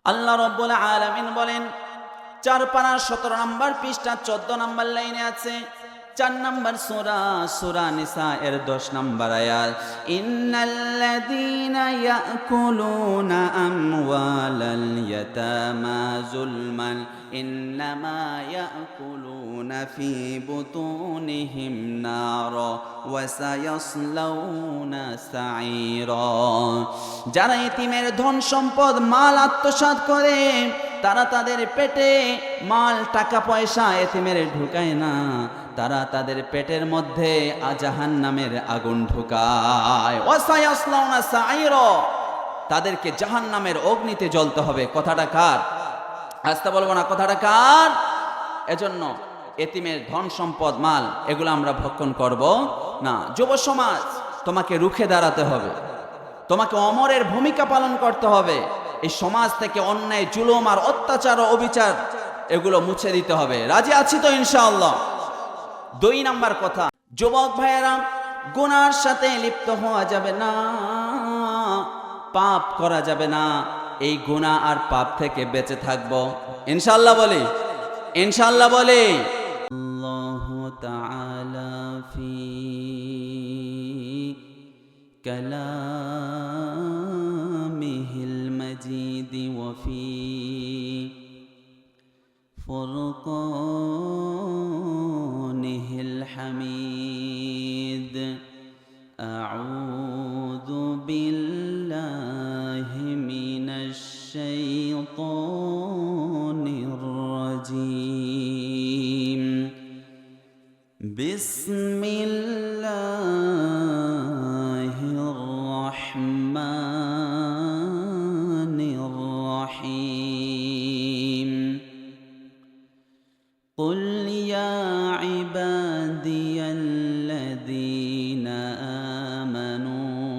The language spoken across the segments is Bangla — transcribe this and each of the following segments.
আল্লাহ রাব্বুল আলামিন বলেন 4 পারা 17 নম্বর পৃষ্ঠা 14 নম্বর লাইনে আছে 4 নম্বর সূরা নিসা এর 10 নম্বর আয়াত ইন্নাল্লাযীনা ইয়াকুলুনা আমওয়ালাল ইয়াতামা যুলমান ইন্নামা ইয়াকুলুনা ফি বুতুনিহিম নারা ওয়া সায়াসলাউনা সাঈরা। যারা ইতিমের ধন সম্পদ মাল আত্মসাৎ করে তারা তাদের পেটে মাল টাকা পয়সা এতিমের ঢুকায় না, তারা তাদের পেটের মধ্যে জাহান্নামের আগুন ঢুকায়। ওয়াসায়াসলাউনা সাঈরা, তাদেরকে জাহান্নামের অগ্নিতে জ্বলতে হবে। কথাটা কার? আস্তে বলবো না, কথাটা কার? এজন্য এতিমের ধন সম্পদ মাল এগুলো আমরা ভক্ষণ করব না। যুব সমাজ, তোমাকে রুখে দাঁড়াতে হবে, তোমাকে অমরের ভূমিকা পালন করতে হবে। এই সমাজ থেকে অন্যায় জুলুম আর অত্যাচার ও অবিচার এগুলো মুছে দিতে হবে। রাজি আছি তো ইনশাআল্লাহ? 2 নাম্বার কথা, যুবক ভাইয়েরা, গুনার সাথে লিপ্ত হওয়া যাবে না, পাপ করা যাবে না। এই গুনাহ আর পাপ থেকে বেঁচে থাকবো ইনশাআল্লাহ বলি, ইনশাআল্লাহ বলি। আল্লাহু তাআলা ফি কালামিহিল মাজিদ ওয়া ফি ফুরকানিহিল হামিদ। আউযু বিল্লাহি মিনাশ শাইতানির রাজীম। বিসমিল্লাহির রাহমানির রাহিম। قل يا عبادي الذين آمنوا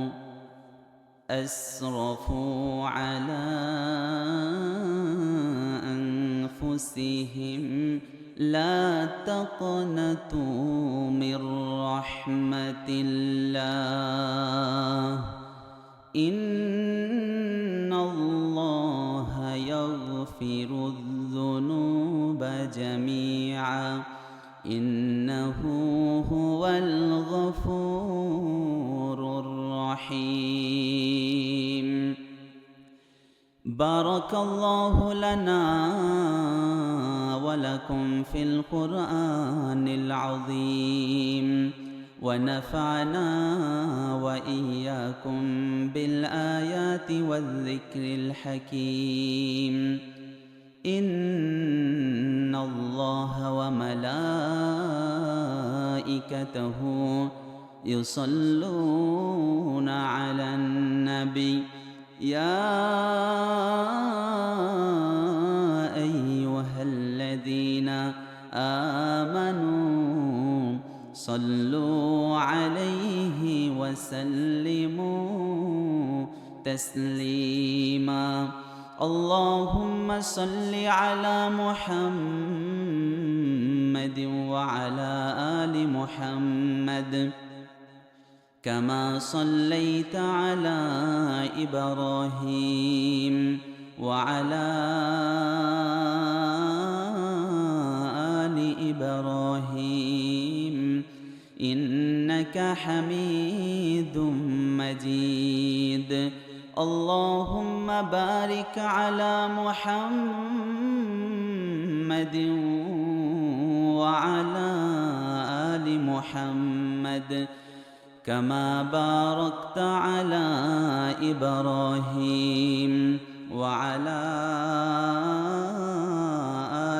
أسرفوا على أنفسهم لا تقنطوا من رحمة الله إن الله يغفر الذنوب جميعا إنه هو الغفور الرحيم. بارك الله لنا ولكم في القرآن العظيم ونفعنا وإياكم بالآيات والذكر الحكيم. إن الله وملائكته يصلون على النبي يا أيها الذين آمنوا صلوا عليه وسلموا تسليما. اللهم صل على محمد وعلى آل محمد كما صليت على إبراهيم وعلى آل إبراهيم إنك حميد مجيد. اللهم بارك على محمد وعلى آل محمد كما باركت على إبراهيم وعلى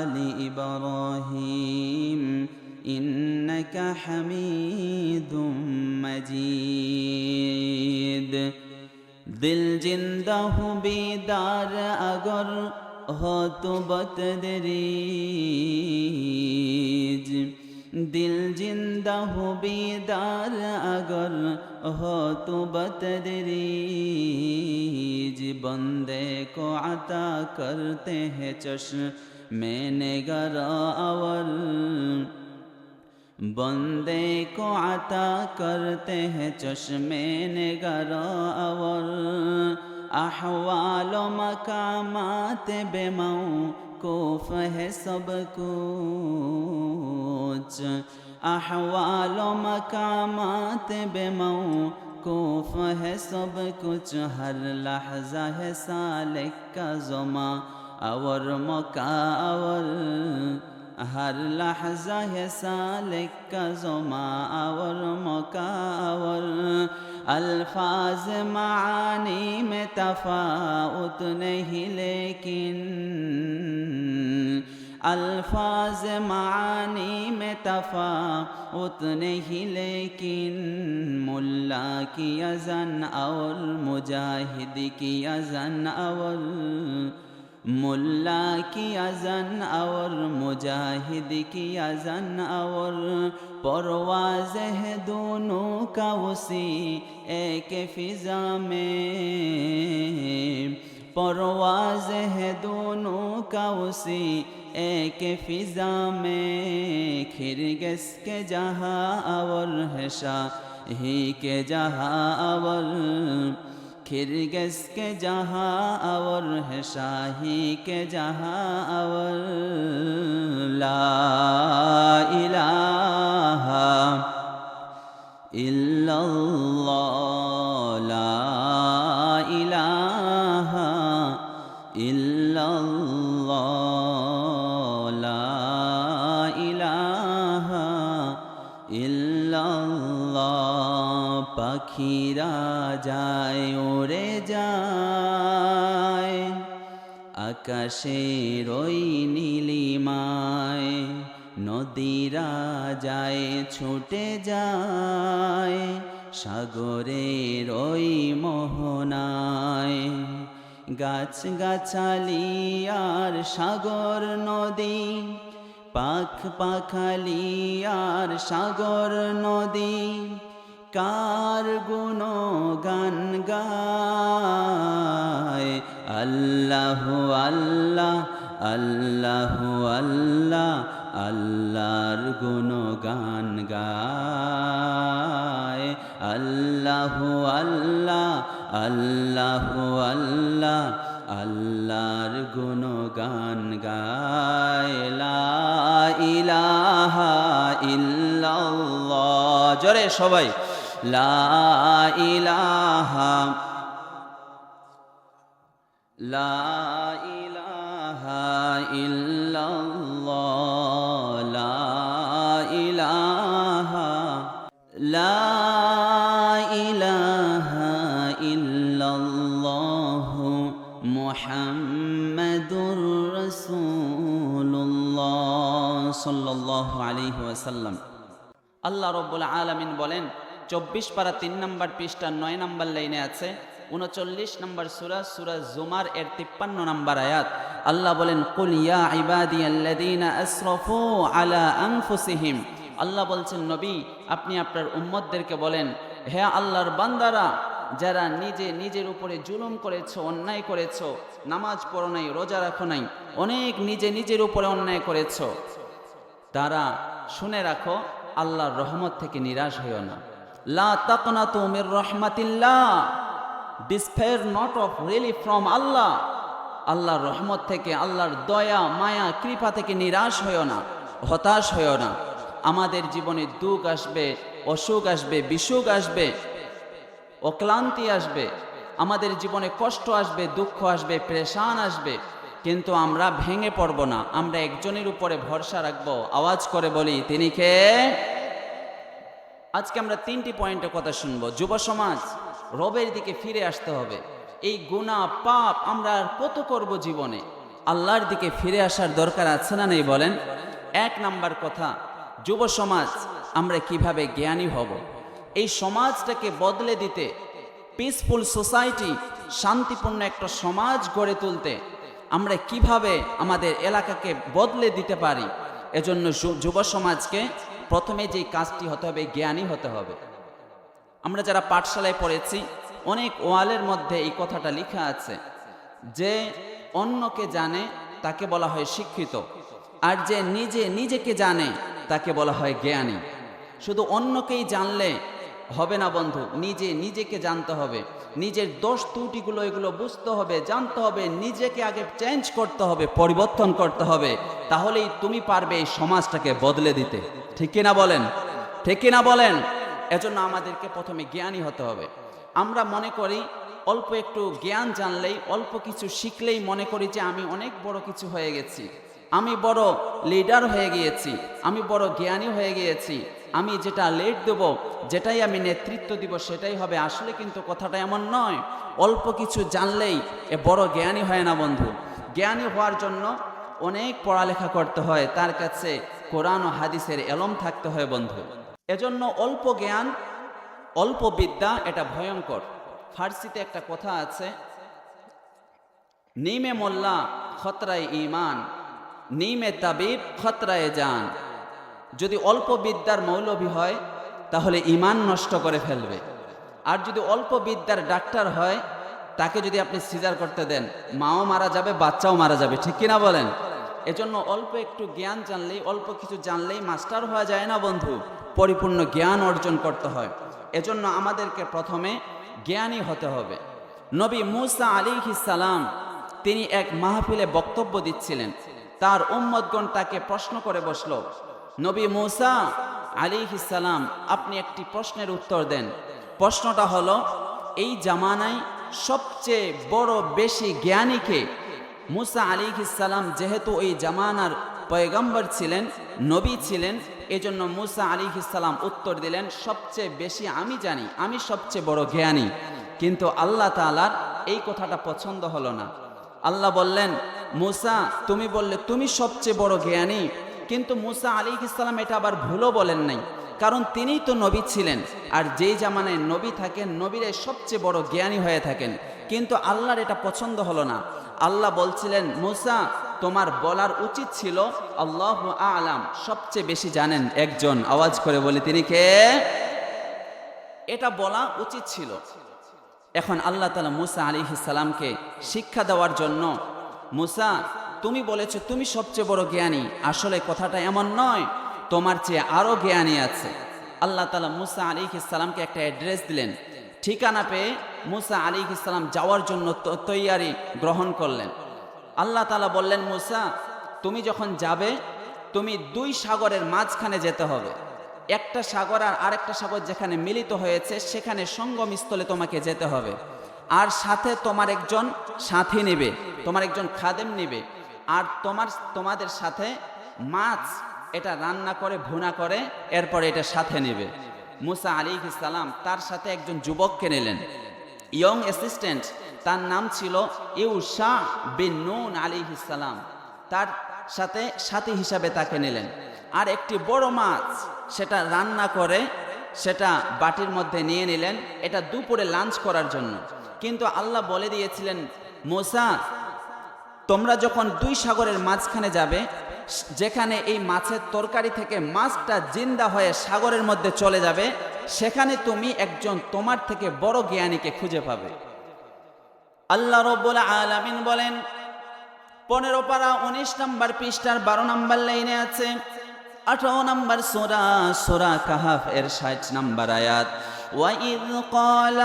آل إبراهيم إنك حميد مجيد. दिल जिंदा हूँ बेदार अगर हो तो बतदरीज। दिल जिंदा हूँ बेदार अगर हो तो बतदरीज। बंदे को अता करते हैं चश्मे निगरावर। बंदे को अता करते हैं चश्मे निगरावर। अहवाल मकामात बेमौकूफ है सब कुछ, अहवाल मकामात बेमौकूफ है सब कुछ, हर लहजा है सालिक का ज़मा और मुकावल, हर लहजा है सालिक का ज़मा और मुकावल। अल्फाज मानी में तफाउत नहीं लेकिन, अल्फाज मानी में तफाउत नहीं लेकिन, मुल्ला की अज़न और मुजाहिद की अज़न और, मुल्ला की अज़न और मुजाहिद की अज़न और, परवाज़ है दोनों का उसी एक फ़िज़ा में, परवाज़ है दोनों का उसी एक फ़िज़ा में, खिरगिस के जहाँ और है शाही के जहाँ और, खिरगिस के जहाँ और है शाही के जहाँ और। ला इलाहा इल्लल्लाह, ला इलाहा इल्लल्लाह, ला इलाहा इल्लल्लाह। পাখিরা যায় উড়ে যায় আকাশের ওই নীলিমায়, নদীরা যায় ছুটে যায় সাগরের ওই মোহনায়, গাছ গাছালি আর সাগর নদী, পাখ পাখালি আর সাগর নদী, কার গুণগান গায়। আল্লাহ আল্লাহ আল্লাহ আল্লাহ, আল্লাহর গুণগান গায়। আল্লাহ আল্লাহ আল্লাহ আল্লাহ, আল্লাহর গুণগান গায়। লা ইলাহা ইল্লাল্লাহ, জোরে সবাই লা ইলাহা, লা ইলাহা ইল্লাল্লাহ, লা ইলাহা, লা ইলাহা ইল্লাল্লাহ মুহাম্মাদুর রাসূলুল্লাহ সাল্লাল্লাহু আলাইহি ওয়াসাল্লাম। আল্লাহ রাব্বুল আলামিন বলেন 24 পারা 3 নম্বর পৃষ্ঠা 9 নম্বর লাইনে আছে 39 নম্বর সূরা, সূরা জুমার এর 53 নম্বর আয়াত। আল্লাহ বলেন কুল ইয়া ইবাদিয়াল্লাযীনা আসরাফু আলা আনফুসিহিম। আল্লাহ বলছেন নবী আপনি আপনার উম্মতদেরকে বলেন, হে আল্লাহর বান্দারা, যারা নিজে নিজের উপরে জুলুম করেছো, অন্যায় করেছো, নামাজ পড়ো নাই, রোজা রাখো নাই, অনেক নিজে নিজের উপরে অন্যায় করেছো, তারা শুনে রাখো আল্লাহর রহমত থেকে নিরাশ হইও না। লা তাকনাতু Mir রাহমাতিল্লাহ, despair not of really from Allah। আল্লাহর রহমত থেকে, আল্লাহর দয়া মায়া কৃপা থেকে নিরাশ হইও না, হতাশ হইও না। আমাদের জীবনে দুঃখ আসবে, অসুখ আসবে, বিসুখ আসবে, অক্লান্তি আসবে, আমাদের জীবনে কষ্ট আসবে, দুঃখ আসবে, পেরেশান আসবে, কিন্তু আমরা ভেঙে পড়ব না। আমরা একজনের উপরে ভরসা রাখবো। আওয়াজ করে বলি, তিনি কে? আজকে আমরা 3টি পয়েন্টের কথা শুনবো। যুব সমাজ, রবের দিকে ফিরে আসতে হবে। এই গুনাহ পাপ আমরা আর কত করব জীবনে? আল্লাহর দিকে ফিরে আসার দরকার আছে না নেই বলেন? 1 নাম্বার কথা, যুব সমাজ আমরা কিভাবে জ্ঞানী হব? এই সমাজটাকে বদলে দিতে, পিসফুল সোসাইটি, শান্তিপূর্ণ একটা সমাজ গড়ে তুলতে আমরা কিভাবে আমাদের এলাকাকে বদলে দিতে পারি? এজন্য যুব সমাজকে প্রথমে যেই কাজটি হতে হবে, জ্ঞানী হতে হবে। আমরা যারা পাঠশালায় পড়েছি, অনেক ওয়ালের মধ্যে এই কথাটা লেখা আছে যে অন্যকে জানে তাকে বলা হয় শিক্ষিত, আর যে নিজে নিজেকে জানে তাকে বলা হয় জ্ঞানী। শুধু অন্যকেই জানলে হবে না বন্ধু, নিজেকে জানতে হবে, নিজের দোষ ত্রুটিগুলো এগুলো বুঝতে হবে, জানতে হবে, নিজেকে আগে চেঞ্জ করতে হবে, পরিবর্তন করতে হবে, তাহলেই তুমি পারবে এই সমাজটাকে বদলে দিতে। ঠিক কিনা বলেন? ঠিক কিনা বলেন? এজন্য আমাদেরকে প্রথমে জ্ঞানী হতে হবে। আমরা মনে করি অল্প একটু জ্ঞান জানলেই, অল্প কিছু শিখলেই মনে করি যে আমি অনেক বড় কিছু হয়ে গেছি, আমি বড় লিডার হয়ে গিয়েছি, আমি বড় জ্ঞানী হয়ে গিয়েছি, আমি যেটা লিড দেব, যেটাই আমি নেতৃত্ব দিব সেটাই হবে। আসলে কিন্তু কথাটা এমন নয়। অল্প কিছু জানলেই এ বড় জ্ঞানী হয় না বন্ধু। জ্ঞানী হওয়ার জন্য অনেক পড়ালেখা করতে হয়, তার কাছে কোরআন ও হাদিসের এলম থাকতে হয় বন্ধু। এজন্য অল্প জ্ঞান, অল্প বিদ্যা এটা ভয়ঙ্কর। ফার্সিতে একটা কথা আছে, নিমে মোল্লা খতরায় ঈমান, নিমে তাবিব খতরায় জান। যদি অল্প বিদ্যার মৌলবী হয় তাহলে ঈমান নষ্ট করে ফেলবে, আর যদি অল্প বিদ্যার ডাক্তার হয় তাকে যদি আপনি সিজার করতে দেন, মাও মারা যাবে, বাচ্চাও মারা যাবে। ঠিক কিনা বলেন? এজন্য অল্প একটু জ্ঞান জানলেই, অল্প কিছু জানলেই মাস্টার হওয়া যায় না বন্ধু, পরিপূর্ণ জ্ঞান অর্জন করতে হয়। এজন্য আমাদেরকে প্রথমে জ্ঞানী হতে হবে। নবী মূসা আলাইহিস সালাম তিনি এক মাহফিলে বক্তব্য দিচ্ছিলেন, তার উম্মতগণ তাকে প্রশ্ন করে বসল, নবী মূসা আলাইহিস সালাম আপনি একটি প্রশ্নের উত্তর দেন। প্রশ্নটা হলো, এই জামানায় সবচেয়ে বড় বেশি জ্ঞানীকে? মূসা আলাইহিস সালাম যেহেতু ওই জামানার পয়গম্বর ছিলেন, নবী ছিলেন, এজন্য মূসা আলাইহিস সালাম উত্তর দিলেন, সবচেয়ে বেশি আমি জানি, আমি সবচেয়ে বড় জ্ঞানী। কিন্তু আল্লাহ তাআলার এই কথাটা পছন্দ হলো না। আল্লাহ বললেন, মূসা তুমি বললে তুমি সবচেয়ে বড় জ্ঞানী, কিন্তু মূসা আলাইহিস সালাম এটা আবার ভুলও বলেন নাই, কারণ তিনিই তো নবী ছিলেন, আর যেই জামানায় নবী থাকেন নবীরাই সবচেয়ে বড় জ্ঞানী হয়ে থাকেন। কিন্তু আল্লাহর এটা পছন্দ হলো না। আল্লাহ বলছিলেন, মূসা তোমার বলার উচিত ছিল আল্লাহু আ'লাম, সবচেয়ে বেশি জানেন একজন, আওয়াজ করে বলি তিনি কে? এটা বলা উচিত ছিল। এখন আল্লাহ তাআলা মূসা আলাইহিস সালামকে শিক্ষা দেওয়ার জন্য, মূসা তুমি বলেছো তুমি সবচেয়ে বড় জ্ঞানী, আসলে কথাটা এমন নয়, তোমার চেয়ে আরো জ্ঞানী আছে। আল্লাহ তাআলা মূসা আলাইহিস সালামকে একটা অ্যাড্রেস দিলেন। ঠিকানা পেয়ে মূসা আলাইহিস সালাম যাওয়ার জন্য তৈয়ারি গ্রহণ করলেন। আল্লাহ তাআলা বললেন, মূসা তুমি যখন যাবে তুমি দুই সাগরের মাঝখানে যেতে হবে। একটা সাগর আর আরেকটা সাগর যেখানে মিলিত হয়েছে সেখানে সঙ্গম স্থলে তোমাকে যেতে হবে। আর সাথে তোমার একজন সাথী নেবে, তোমার একজন খাদেম নেবে, আর তোমাদের সাথে মাছ এটা রান্না করে ভুনা করে এরপরে এটা সাথে নেবে। মূসা আলাইহিস সালাম তার সাথে একজন যুবককে নিলেন, ইয়ং অ্যাসিস্ট্যান্ট, তার নাম ছিল ইউশা বিন নুন আলাইহিস সালাম, তার সাথে সাথী হিসাবে তাকে নিলেন। আর একটি বড় মাছ সেটা রান্না করে সেটা বাটির মধ্যে নিয়ে নিলেন, এটা দুপুরে লাঞ্চ করার জন্য। কিন্তু আল্লাহ বলে দিয়েছিলেন, মূসা তোমরা যখন দুই সাগরের মাঝখানে যাবে, যেখানে এই মাছের তরকারি থেকে মাছটা জিন্দা হয়ে সাগরের মধ্যে চলে যাবে, সেখানে তুমি একজন তোমার থেকে বড় জ্ঞানীকে খুঁজে পাবে। আল্লাহ রাব্বুল আলামিন বলেন, 15 পারা 19 নম্বর পৃষ্ঠার 12 নম্বর লাইনে আছে, 18 নম্বর সূরা কাহাফ এর 60 নম্বর আয়াত, وَإِذْ قَالَ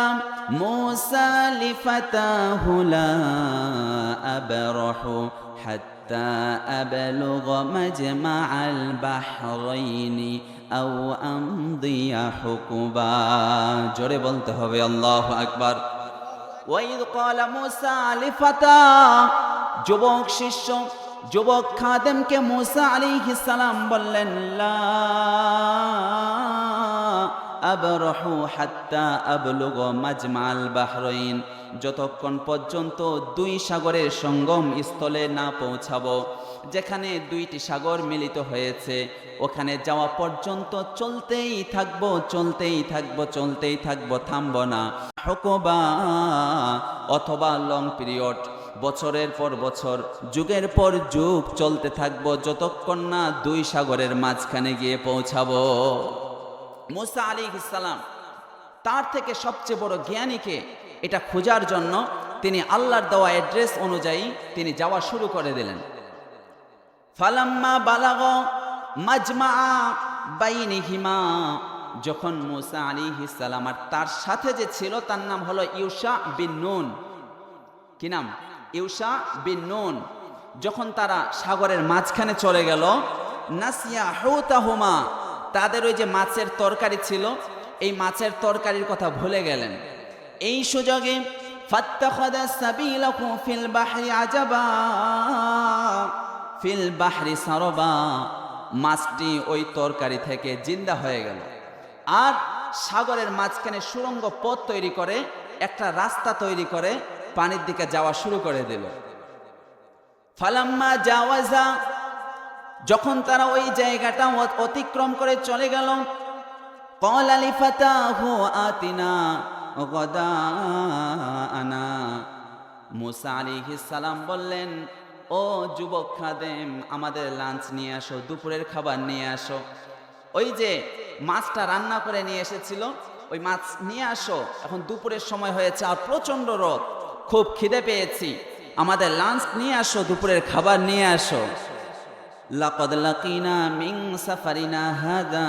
مُوسَى لِفَتَاهُ لَا أَبْرَحُ حَتَّى أَبْلُغَ مَجْمَعَ الْبَحْرَيْنِ أَوْ أَمْضِيَ حُقُبًا। জোরে বলতে হবে আল্লাহু আকবার। وَإِذْ قَالَ مُوسَى لِفَتَاهُ, যুবক শিষ্য, যুবক খাদেমকে মূসা আলাইহিস সালাম বললেন, লা আবরাহু হাত্তা আবলুগ মাজমাল বাহরাইন, যতক্ষণ পর্যন্ত দুই সাগরের সঙ্গম স্থলে না পৌঁছাবো, যেখানে দুইটি সাগর মিলিত হয়েছে ওখানে যাওয়া পর্যন্ত চলতেই থাকবো, চলতেই থাকবো, চলতেই থাকবো, থামবো না। হুকুবা অথবা লং পিরিয়ড, বছরের পর বছর, যুগের পর যুগ চলতে থাকবো, যতক্ষণ না দুই সাগরের মাঝখানে গিয়ে পৌঁছাবো। মূসা আলাইহিস সালাম তার থেকে সবচেয়ে বড় জ্ঞানীকে এটা খোঁজার জন্য তিনি আল্লাহর দেওয়া অ্যাড্রেস অনুযায়ী তিনি যাওয়া শুরু করে দিলেন। ফালাম্মা বালাগা মাজমা বাইনিহিমা যখন মুসা আলাইহিস সালাম আর তার সাথে যে ছিল তার নাম হলো ইউশা বিন নুন। কি নাম? ইউশা বিন নুন। যখন তারা সাগরের মাঝখানে চলে গেল, নাসিয়া হুতাহুমা, তাদের ওই যে মাছের তরকারি ছিল, এই মাছের তরকারির কথা ভুলে গেলেন। এই সুযোগে ফাত্তাখাযা সাবিলাহু ফিল বাহরি আজাবা ফিল বাহরি সারবা, মাছটি ওই তরকারি থেকে জিন্দা হয়ে গেল। আর সাগরের মাঝখানে সুড়ঙ্গ পথ তৈরি করে, একটা রাস্তা তৈরি করে পানির দিকে যাওয়া শুরু করে দিল। ফালাম্মা জাওয়াজা, যখন তারা ওই জায়গাটা অতিক্রম করে চলে গেল, ক্বালা লিফাতাহু আতিনা গাদাআনা, মুসা আলাইহিস সালাম বললেন, ও যুবক খাদেম, আমাদের লাঞ্চ নিয়ে আসো, দুপুরের খাবার নিয়ে আসো। ওই যে মাছটা রান্না করে নিয়ে এসেছিল, ওই মাছ নিয়ে আসো, এখন দুপুরের সময় হয়েছে আর প্রচণ্ড রোদ, খুব খিদে পেয়েছি, আমাদের লাঞ্চ নিয়ে আসো, দুপুরের খাবার নিয়ে আসো। লাকাদ লাকিনা মিন সাফারিনা হাযা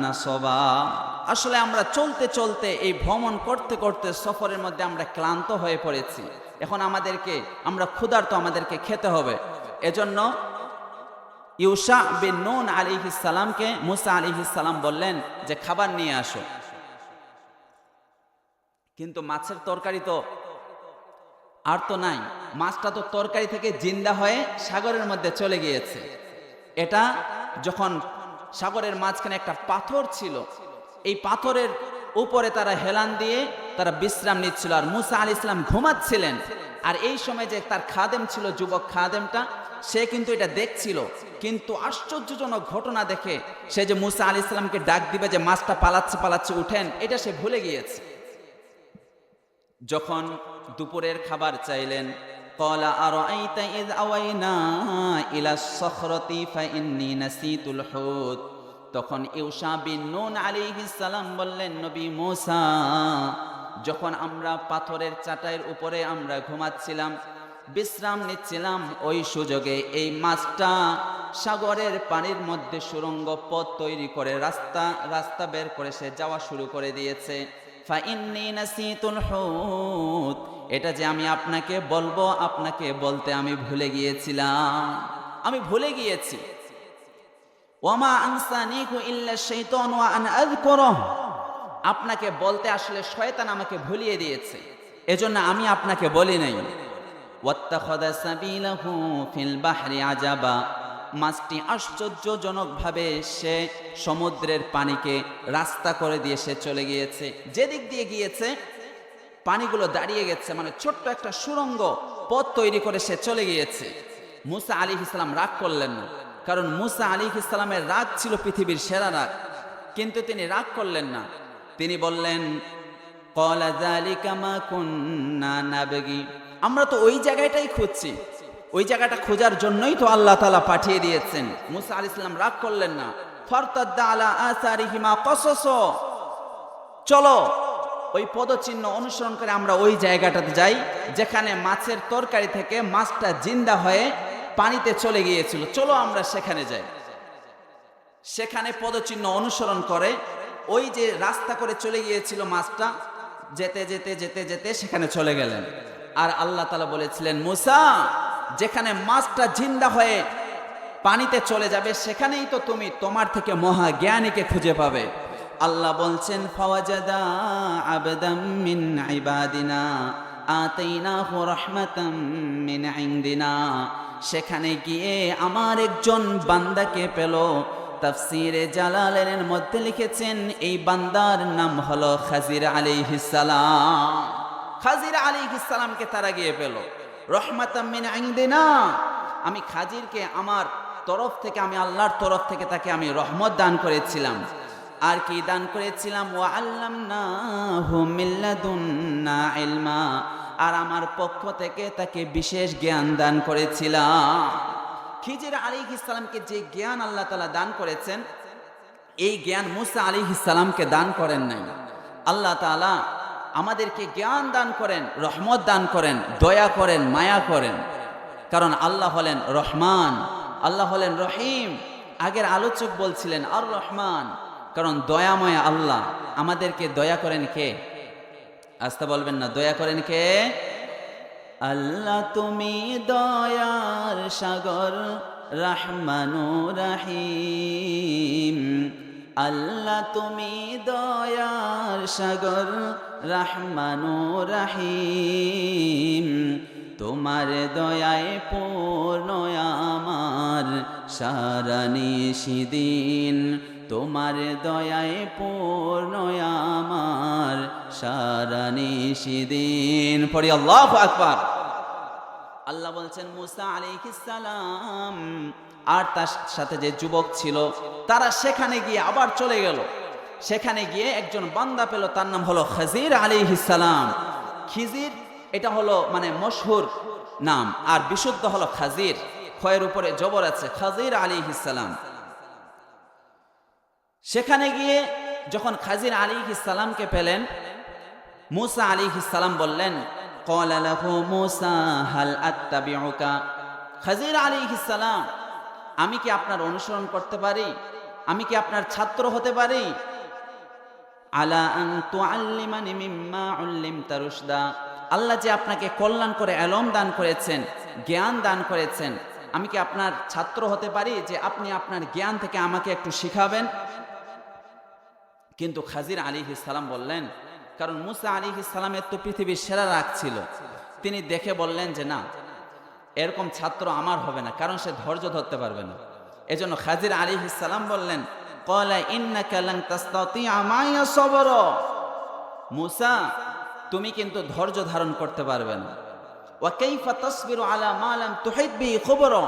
নাসাবা, আসলে আমরা চলতে চলতে, এই ভ্রমণ করতে করতে সফরের মধ্যে আমরা ক্লান্ত হয়ে পড়েছি, এখন আমরা ক্ষুধার্ত, আমাদেরকে খেতে হবে। এজন্য ইউশা বিন নুন আলাইহিস সালামকে মুসা আলাইহিস সালাম বললেন যে খাবার নিয়ে আসো। কিন্তু মাছের তরকারি তো আর তো নাই, মাছটা তো তরকারি থেকে জিন্দা হয়ে সাগরের মধ্যে চলে গিয়েছে। এটা যখন সাগরের মাঝখানে একটা পাথর ছিল, এই পাথরের উপরে তারা হেলান দিয়ে তারা বিশ্রাম নিচ্ছিল, আর মুসা আলাইহিস সালাম ঘুমাচ্ছিলেন। আর এই সময় যে তার খাদেম ছিল, যুবক খাদেমটা, সে কিন্তু এটা দেখছিল, কিন্তু আশ্চর্যজনক ঘটনা দেখে সে যে মুসা আলাইহিস সালামকে ডাক দিবে যে মাছটা পালাচ্ছে পালাচ্ছে উঠেন, এটা সে ভুলে গিয়েছে। যখন দুপুরের খাবার চাইলেন, ক্বালা আরাআইতা ইয আওয়াইনা ইলাস সখরতি ফাইন্নী নাসিতুল হুত, তখন ইউশা বিন নুন আলাইহিস সালাম বললেন, নবী মুসা, যখন আমরা পাথরের চাটাইয়ের উপরে আমরা ঘুমাচ্ছিলাম, বিশ্রাম নিচ্ছিলাম, ওই সুযোগে এই মাছটা সাগরের পানির মধ্যে সুড়ঙ্গ পথ তৈরি করে রাস্তা বের করে সে যাওয়া শুরু করে দিয়েছে। ফাইন্নী নাসিতুল হুত, এটা যে আমি আপনাকে বলবো, আপনাকে বলতে আমি ভুলে গিয়েছিলাম, আমি ভুলে গিয়েছি। ওয়ামা আনসানিহু ইল্লা শাইতান ওয়া আন আযকুরুহু, আপনাকে বলতে আসলে শয়তান আমাকে ভুলিয়ে দিয়েছে, এজন্য আমি আপনাকে বলি নাই। ওয়াত্তাখাযা সাবিলাহু ফিল বাহরি আজাবা, মাছটি আশ্চর্যজনকভাবে সে সমুদ্রের পানিকে রাস্তা করে দিয়ে সে চলে গিয়েছে। যেদিক দিয়ে গিয়েছে পানিগুলো দাঁড়িয়ে গেছে, মানে ছোট্ট একটা সুড়ঙ্গ পথ তৈরি করে সে চলে গিয়েছে। মুসা আলাইহিস সালাম রাগ করলেন না, কারণ মুসা আলাইহিস সালামের রাগ ছিল পৃথিবীর সেরা রাগ, কিন্তু তিনি রাগ করলেন না। তিনি বললেন, ক্বালা যালিকা মা কুন্না নাবগি, আমরা তো ওই জায়গাটাই খুঁজছি, ওই জায়গাটা খোঁজার জন্যই তো আল্লাহ তাআলা পাঠিয়ে দিয়েছেন। মুসা আলাইহিস সালাম রাগ করলেন না। ফারতাদ্দা আলা আসারিহিমা কসস, চলো ওই পদচিহ্ন অনুসরণ করে আমরা ওই জায়গাটাতে যাই যেখানে মাছের তরকারি থেকে মাছটা জিন্দা হয়ে পানিতে চলে গিয়েছিল, চলো আমরা সেখানে যাই। সেখানে পদচিহ্ন অনুসরণ করে ওই যে রাস্তা করে চলে গিয়েছিল মাছটা, যেতে যেতে যেতে যেতে সেখানে চলে গেলেন। আর আল্লাহ তাআলা বলেছিলেন, মুসা, যেখানে মাছটা জিন্দা হয়ে পানিতে চলে যাবে সেখানেই তো তুমি তোমার থেকে মহা জ্ঞানীকে খুঁজে পাবে। আল্লাহ বলছেন, ফাওয়াজাদা আবদাম মিন ইবাদিনা আতাইনাহু রাহমাতাম মিন ইনদিনা, সেখানে গিয়ে আমার একজন বান্দাকে পেল। তাফসীরে জালালাইনের মধ্যে লিখেছেন এই বান্দার নাম হলো খাজির আলাইহিস সালাম। খাজির আলাইহিস সালামকে তারা গিয়ে পেল। রহমাতাম মিন ইনদিনা, আমি খাজিরকে আমার তরফ থেকে, আমি আল্লাহর তরফ থেকে তাকে আমি রহমত দান করেছিলাম। আর কি দান করেছিলাম? ওয়া আল্লামনাহু মিন লাদুন্না ইলমা, আর আমার পক্ষ থেকে তাকে বিশেষ জ্ঞান দান করেছিলাম। খিজির আলাইহিস সালামকে যে জ্ঞান আল্লাহ তাআলা দান করেছেন, এই জ্ঞান মুসা আলাইহিস সালামকে দান করেন নাই। আল্লাহ তাআলা আমাদেরকে জ্ঞান দান করেন, রহমত দান করেন, দয়া করেন, মায়া করেন, কারণ আল্লাহ হলেন রহমান, আল্লাহ হলেন রহিম। আগের আলোচক বলছিলেন আর রহমান, কারণ দয়াময় আল্লাহ। আমাদেরকে দয়া করেন কে? আস্তে বলবেন না, দয়া করেন কে? আল্লাহ তুমি দয়ার সাগর, রহমানুর রহিম। আল্লাহ তুমি দয়ার সাগর, রহমানুর রহিম। তোমার দয়ায় পূর্ণ আমার সারা নিশিদিন। তোমার দয়ায় পূর্ণ আমার সারা নিশিদিন। পড়ি আল্লাহু আকবার। আল্লাহ বলছেন মুসা আলাইহিস সালাম আর তার সাথে যে যুবক ছিল তারা সেখানে গিয়ে আবার চলে গেল। সেখানে গিয়ে একজন বান্দা পেল, তার নাম হলো খাজির আলাইহিস সালাম। খিজির এটা হলো মানে মশহুর নাম, আর বিশুদ্ধ হলো খাজির, খয়ের উপরে জবর আছে, খাজির আলাইহিস সালাম। সেখানে গিয়ে যখন খাজির আলাইহিস সালামকে পেলেন, মুসা আলাইহিস সালাম বললেন, ক্বালা লাহু মুসা হাল আত্তাবিউকা। খাজির আলাইহিস সালাম, আমি কি আপনার অনুসরণ করতে পারি? আমি কি আপনার ছাত্র হতে পারি? আলা আন তুআল্লিমানি মিম্মা উল্লিমতা রুশদা। আল্লাহ যে আপনাকে কল্যাণ করে ইলম দান করেছেন, জ্ঞান দান করেছেন, আমি কি আপনার ছাত্র হতে পারি যে আপনি আপনার জ্ঞান থেকে আমাকে একটু শিখাবেন? কিন্তু খাজির আলাইহিস সালাম বললেন, কারণ মুসা আলাইহিস সালামের তো পৃথিবীর সেরা রাগ ছিল, তিনি দেখে বললেন যে না, এরকম ছাত্র আমার হবে না, কারণ সে ধৈর্য ধরতে পারবে না। এজন্য খাজির আলাইহিস সালাম বললেন, ক্বালা ইন্নাকা লান তাসতাতিআ মা'য়া সাবরা। মুসা, তুমি কিন্তু ধৈর্য ধারণ করতে পারবে না। ওয়া কাইফা তাসবিরু আলা মা লাম তুহিত বিহি খুবরা।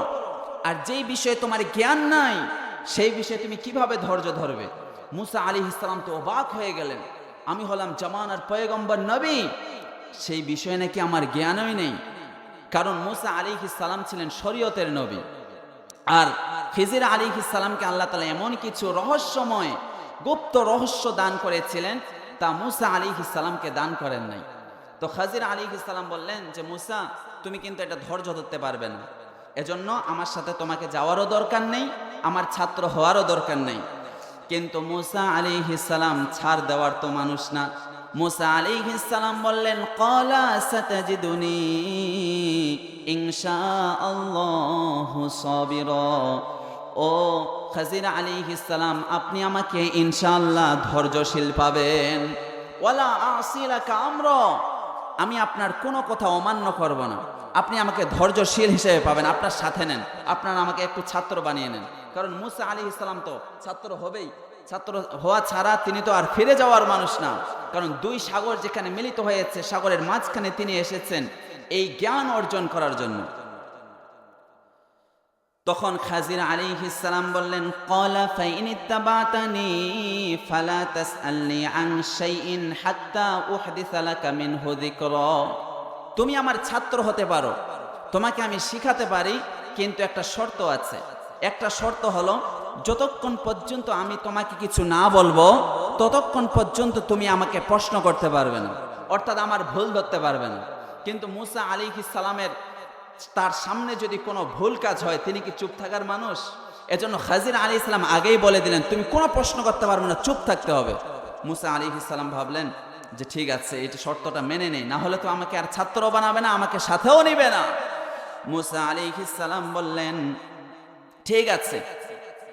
আর যেই বিষয়ে তোমার জ্ঞান নাই সেই বিষয়ে তুমি কিভাবে ধৈর্য ধরবে? মুসা আলাইহিস সালাম তো অবাক হয়ে গেলেন, আমি হলাম জামানার পয়গম্বর নবী, সেই বিষয়ে নাকি আমার জ্ঞানই নেই। কারণ মুসা আলাইহিস সালাম ছিলেন শরীয়তের নবী, আর খিজির আলাইহিস সালামকে আল্লাহ তাআলা এমন কিছু রহস্যময় গুপ্ত রহস্য দান করেছিলেন, তা মুসা আলাইহিস সালামকে দান করেন নাই। তো খাজির আলাইহিস সালাম বললেন যে মুসা, তুমি কিন্তু এটা ধৈর্য ধরতে পারবে না, এজন্য আমার সাথে তোমাকে যাওয়ারও দরকার নেই, আমার ছাত্র হওয়ারও দরকার নেই। কিন্তু মুসা আলাইহিস সালাম ছাড় দেওয়ার তো মানুষ না। মুসা আলাইহিস সালাম বললেন, ক্বালা সাতাজিদুনি ইনশাআল্লাহু সাবিরা। ও খাজির আলাইহিস সালাম, আপনি আমাকে ইনশাআল্লাহ ধৈর্যশীল পাবেন। ওয়ালা আসিলাকা আমরা, আমি আপনার কোনো কথা অমান্য করব না, আপনি আমাকে ধৈর্যশীল হিসেবে পাবেন। আপনার সাথে নেন, আপনার আমাকে একটু ছাত্র বানিয়ে নেন। কারণ মুসা আলাইহিস সালাম তো ছাত্র হবেই, ছাত্র হওয়া ছাড়া তিনি তো আর ফিরে যাওয়ার মানুষ না। কারণ দুই সাগর যেখানে মিলিত হয়েছে, সাগরের মাঝখানে তিনি এসেছেন এই জ্ঞান অর্জন করার জন্য। তখন খাজির আলাইহিস সালাম বললেন, ক্বালা ফাইন ইত্তাবাতানি ফালা তাসআলনি আন শাইইন হাত্তা উহদিসা লাকা মিনহু যিকরা। তুমি আমার ছাত্র হতে পারো, তোমাকে আমি শিখাতে পারি, কিন্তু একটা শর্ত আছে। একটা শর্ত হলো, যতক্ষণ পর্যন্ত আমি তোমাকে কিছু না বলবো ততক্ষণ পর্যন্ত তুমি আমাকে প্রশ্ন করতে পারবে না, অর্থাৎ আমার ভুল ধরতে পারবে না। কিন্তু মুসা আলাইহিস সালামের তার সামনে যদি কোনো ভুল কাজ হয়, তিনি কি চুপ থাকার মানুষ? এজন্য খাজির আলাইহিস সালাম আগেই বলে দিলেন, তুমি কোনো প্রশ্ন করতে পারবে না, চুপ থাকতে হবে। মুসা আলাইহিস সালাম ভাবলেন যে ঠিক আছে, এই শর্তটা মেনে নেই, না হলে তো আমাকে আর ছাত্র বানাবে না, আমাকে সাথেও নিবে না। মুসা আলাইহিস সালাম বললেন, ঠিক আছে,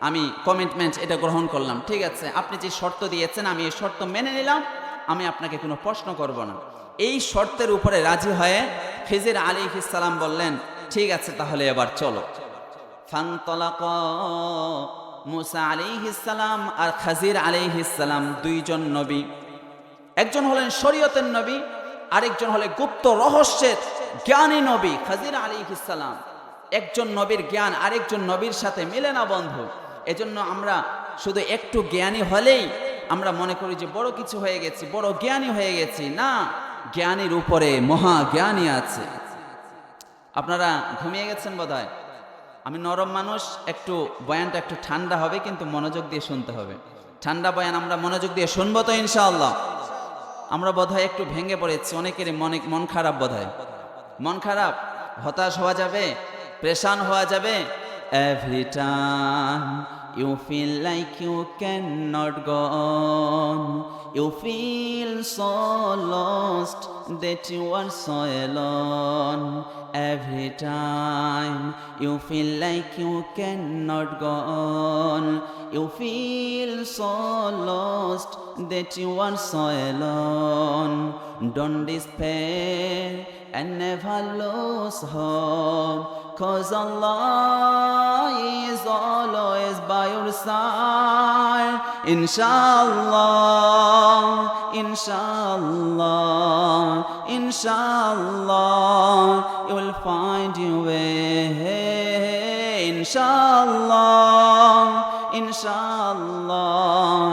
আমি কমিটমেন্ট এটা গ্রহণ করলাম, ঠিক আছে, আপনি যে শর্ত দিয়েছেন আমি এই শর্ত মেনে নিলাম, আমি আপনাকে কোনো প্রশ্ন করব না। এই শর্তের উপরে রাজি হয়ে খিজির আলাইহিস সালাম বললেন, ঠিক আছে, তাহলে এবার চলো। ফানতালাকা, মুসা আলাইহিস সালাম আর খাজির আলাইহিস সালাম দুইজন নবী, একজন হলেন শরীয়তের নবী, আরেকজন হলেন গুপ্ত রহস্যের জ্ঞানী নবী। খাজির আলাইহিস সালাম, একজন নবীর জ্ঞান আরেকজন নবীর সাথে মিলে না বন্ধু। এজন্য আমরা শুধু একটু জ্ঞানী হলেই আমরা মনে করি যে বড় কিছু হয়ে গেছি, বড় জ্ঞানী হয়ে গেছি। না, জ্ঞানীর উপরে মহা জ্ঞানী আছে। আপনারা ঘুমিয়ে গেছেন বোধহয়। আমি নরম মানুষ, একটু বয়ানটা একটু ঠান্ডা হবে, কিন্তু মনোযোগ দিয়ে শুনতে হবে। ঠান্ডা বয়ান আমরা মনোযোগ দিয়ে শুনবো তো ইনশাআল্লাহ। আমরা বোধহয় একটু ভেঙে পড়েছি, অনেকেরই মন খারাপ, বোধহয় মন খারাপ, হতাশ হওয়া যাবে, পেরেশান হওয়া যাবে, Every time you feel like you cannot go on, you feel so lost that you are so alone. Every time you feel like you cannot go on, you feel so lost that you are so alone. Don't despair and never lose hope, 'cause Allah is always by your side. Inshallah, inshallah, inshallah, you will find your way. Inshallah, inshallah,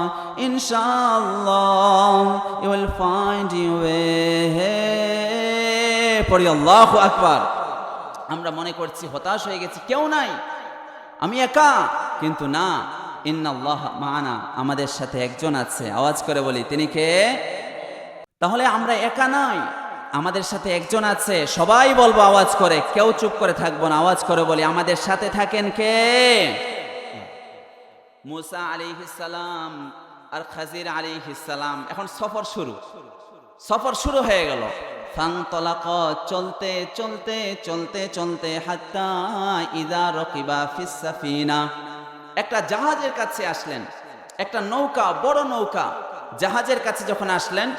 inshallah, you will find your way. পড়ি আল্লাহু আকবার। আমরা মনে করছি হতাশ হয়ে গেছি, কেউ নাই, আমি একা, কিন্তু না, ইন্নাল্লাহ মা'ানা, আমাদের সাথে একজন আছে। আওয়াজ করে বলি, তিনি কে? তাহলে আমরা একা নাই, আমাদের সাথে একজন আছে। সবাই বলবো আওয়াজ করে, কেউ চুপ করে থাকবো না। আওয়াজ করে বলি, আমাদের সাথে থাকেন কে? মুসা আলাইহিস সালাম আর খাজির আলাইহিস সালাম। এখন সফর শুরু হয়ে গেল। ফানতলাক, চলতে চলতে চলতে চলতে, হাত্তা ইযা রাকিবা ফিস সাফিনা, একটা জাহাজের কাছে আসলেন। একটা নৌকা, বড় নৌকা, জাহাজের কাছে যখন আসলেন,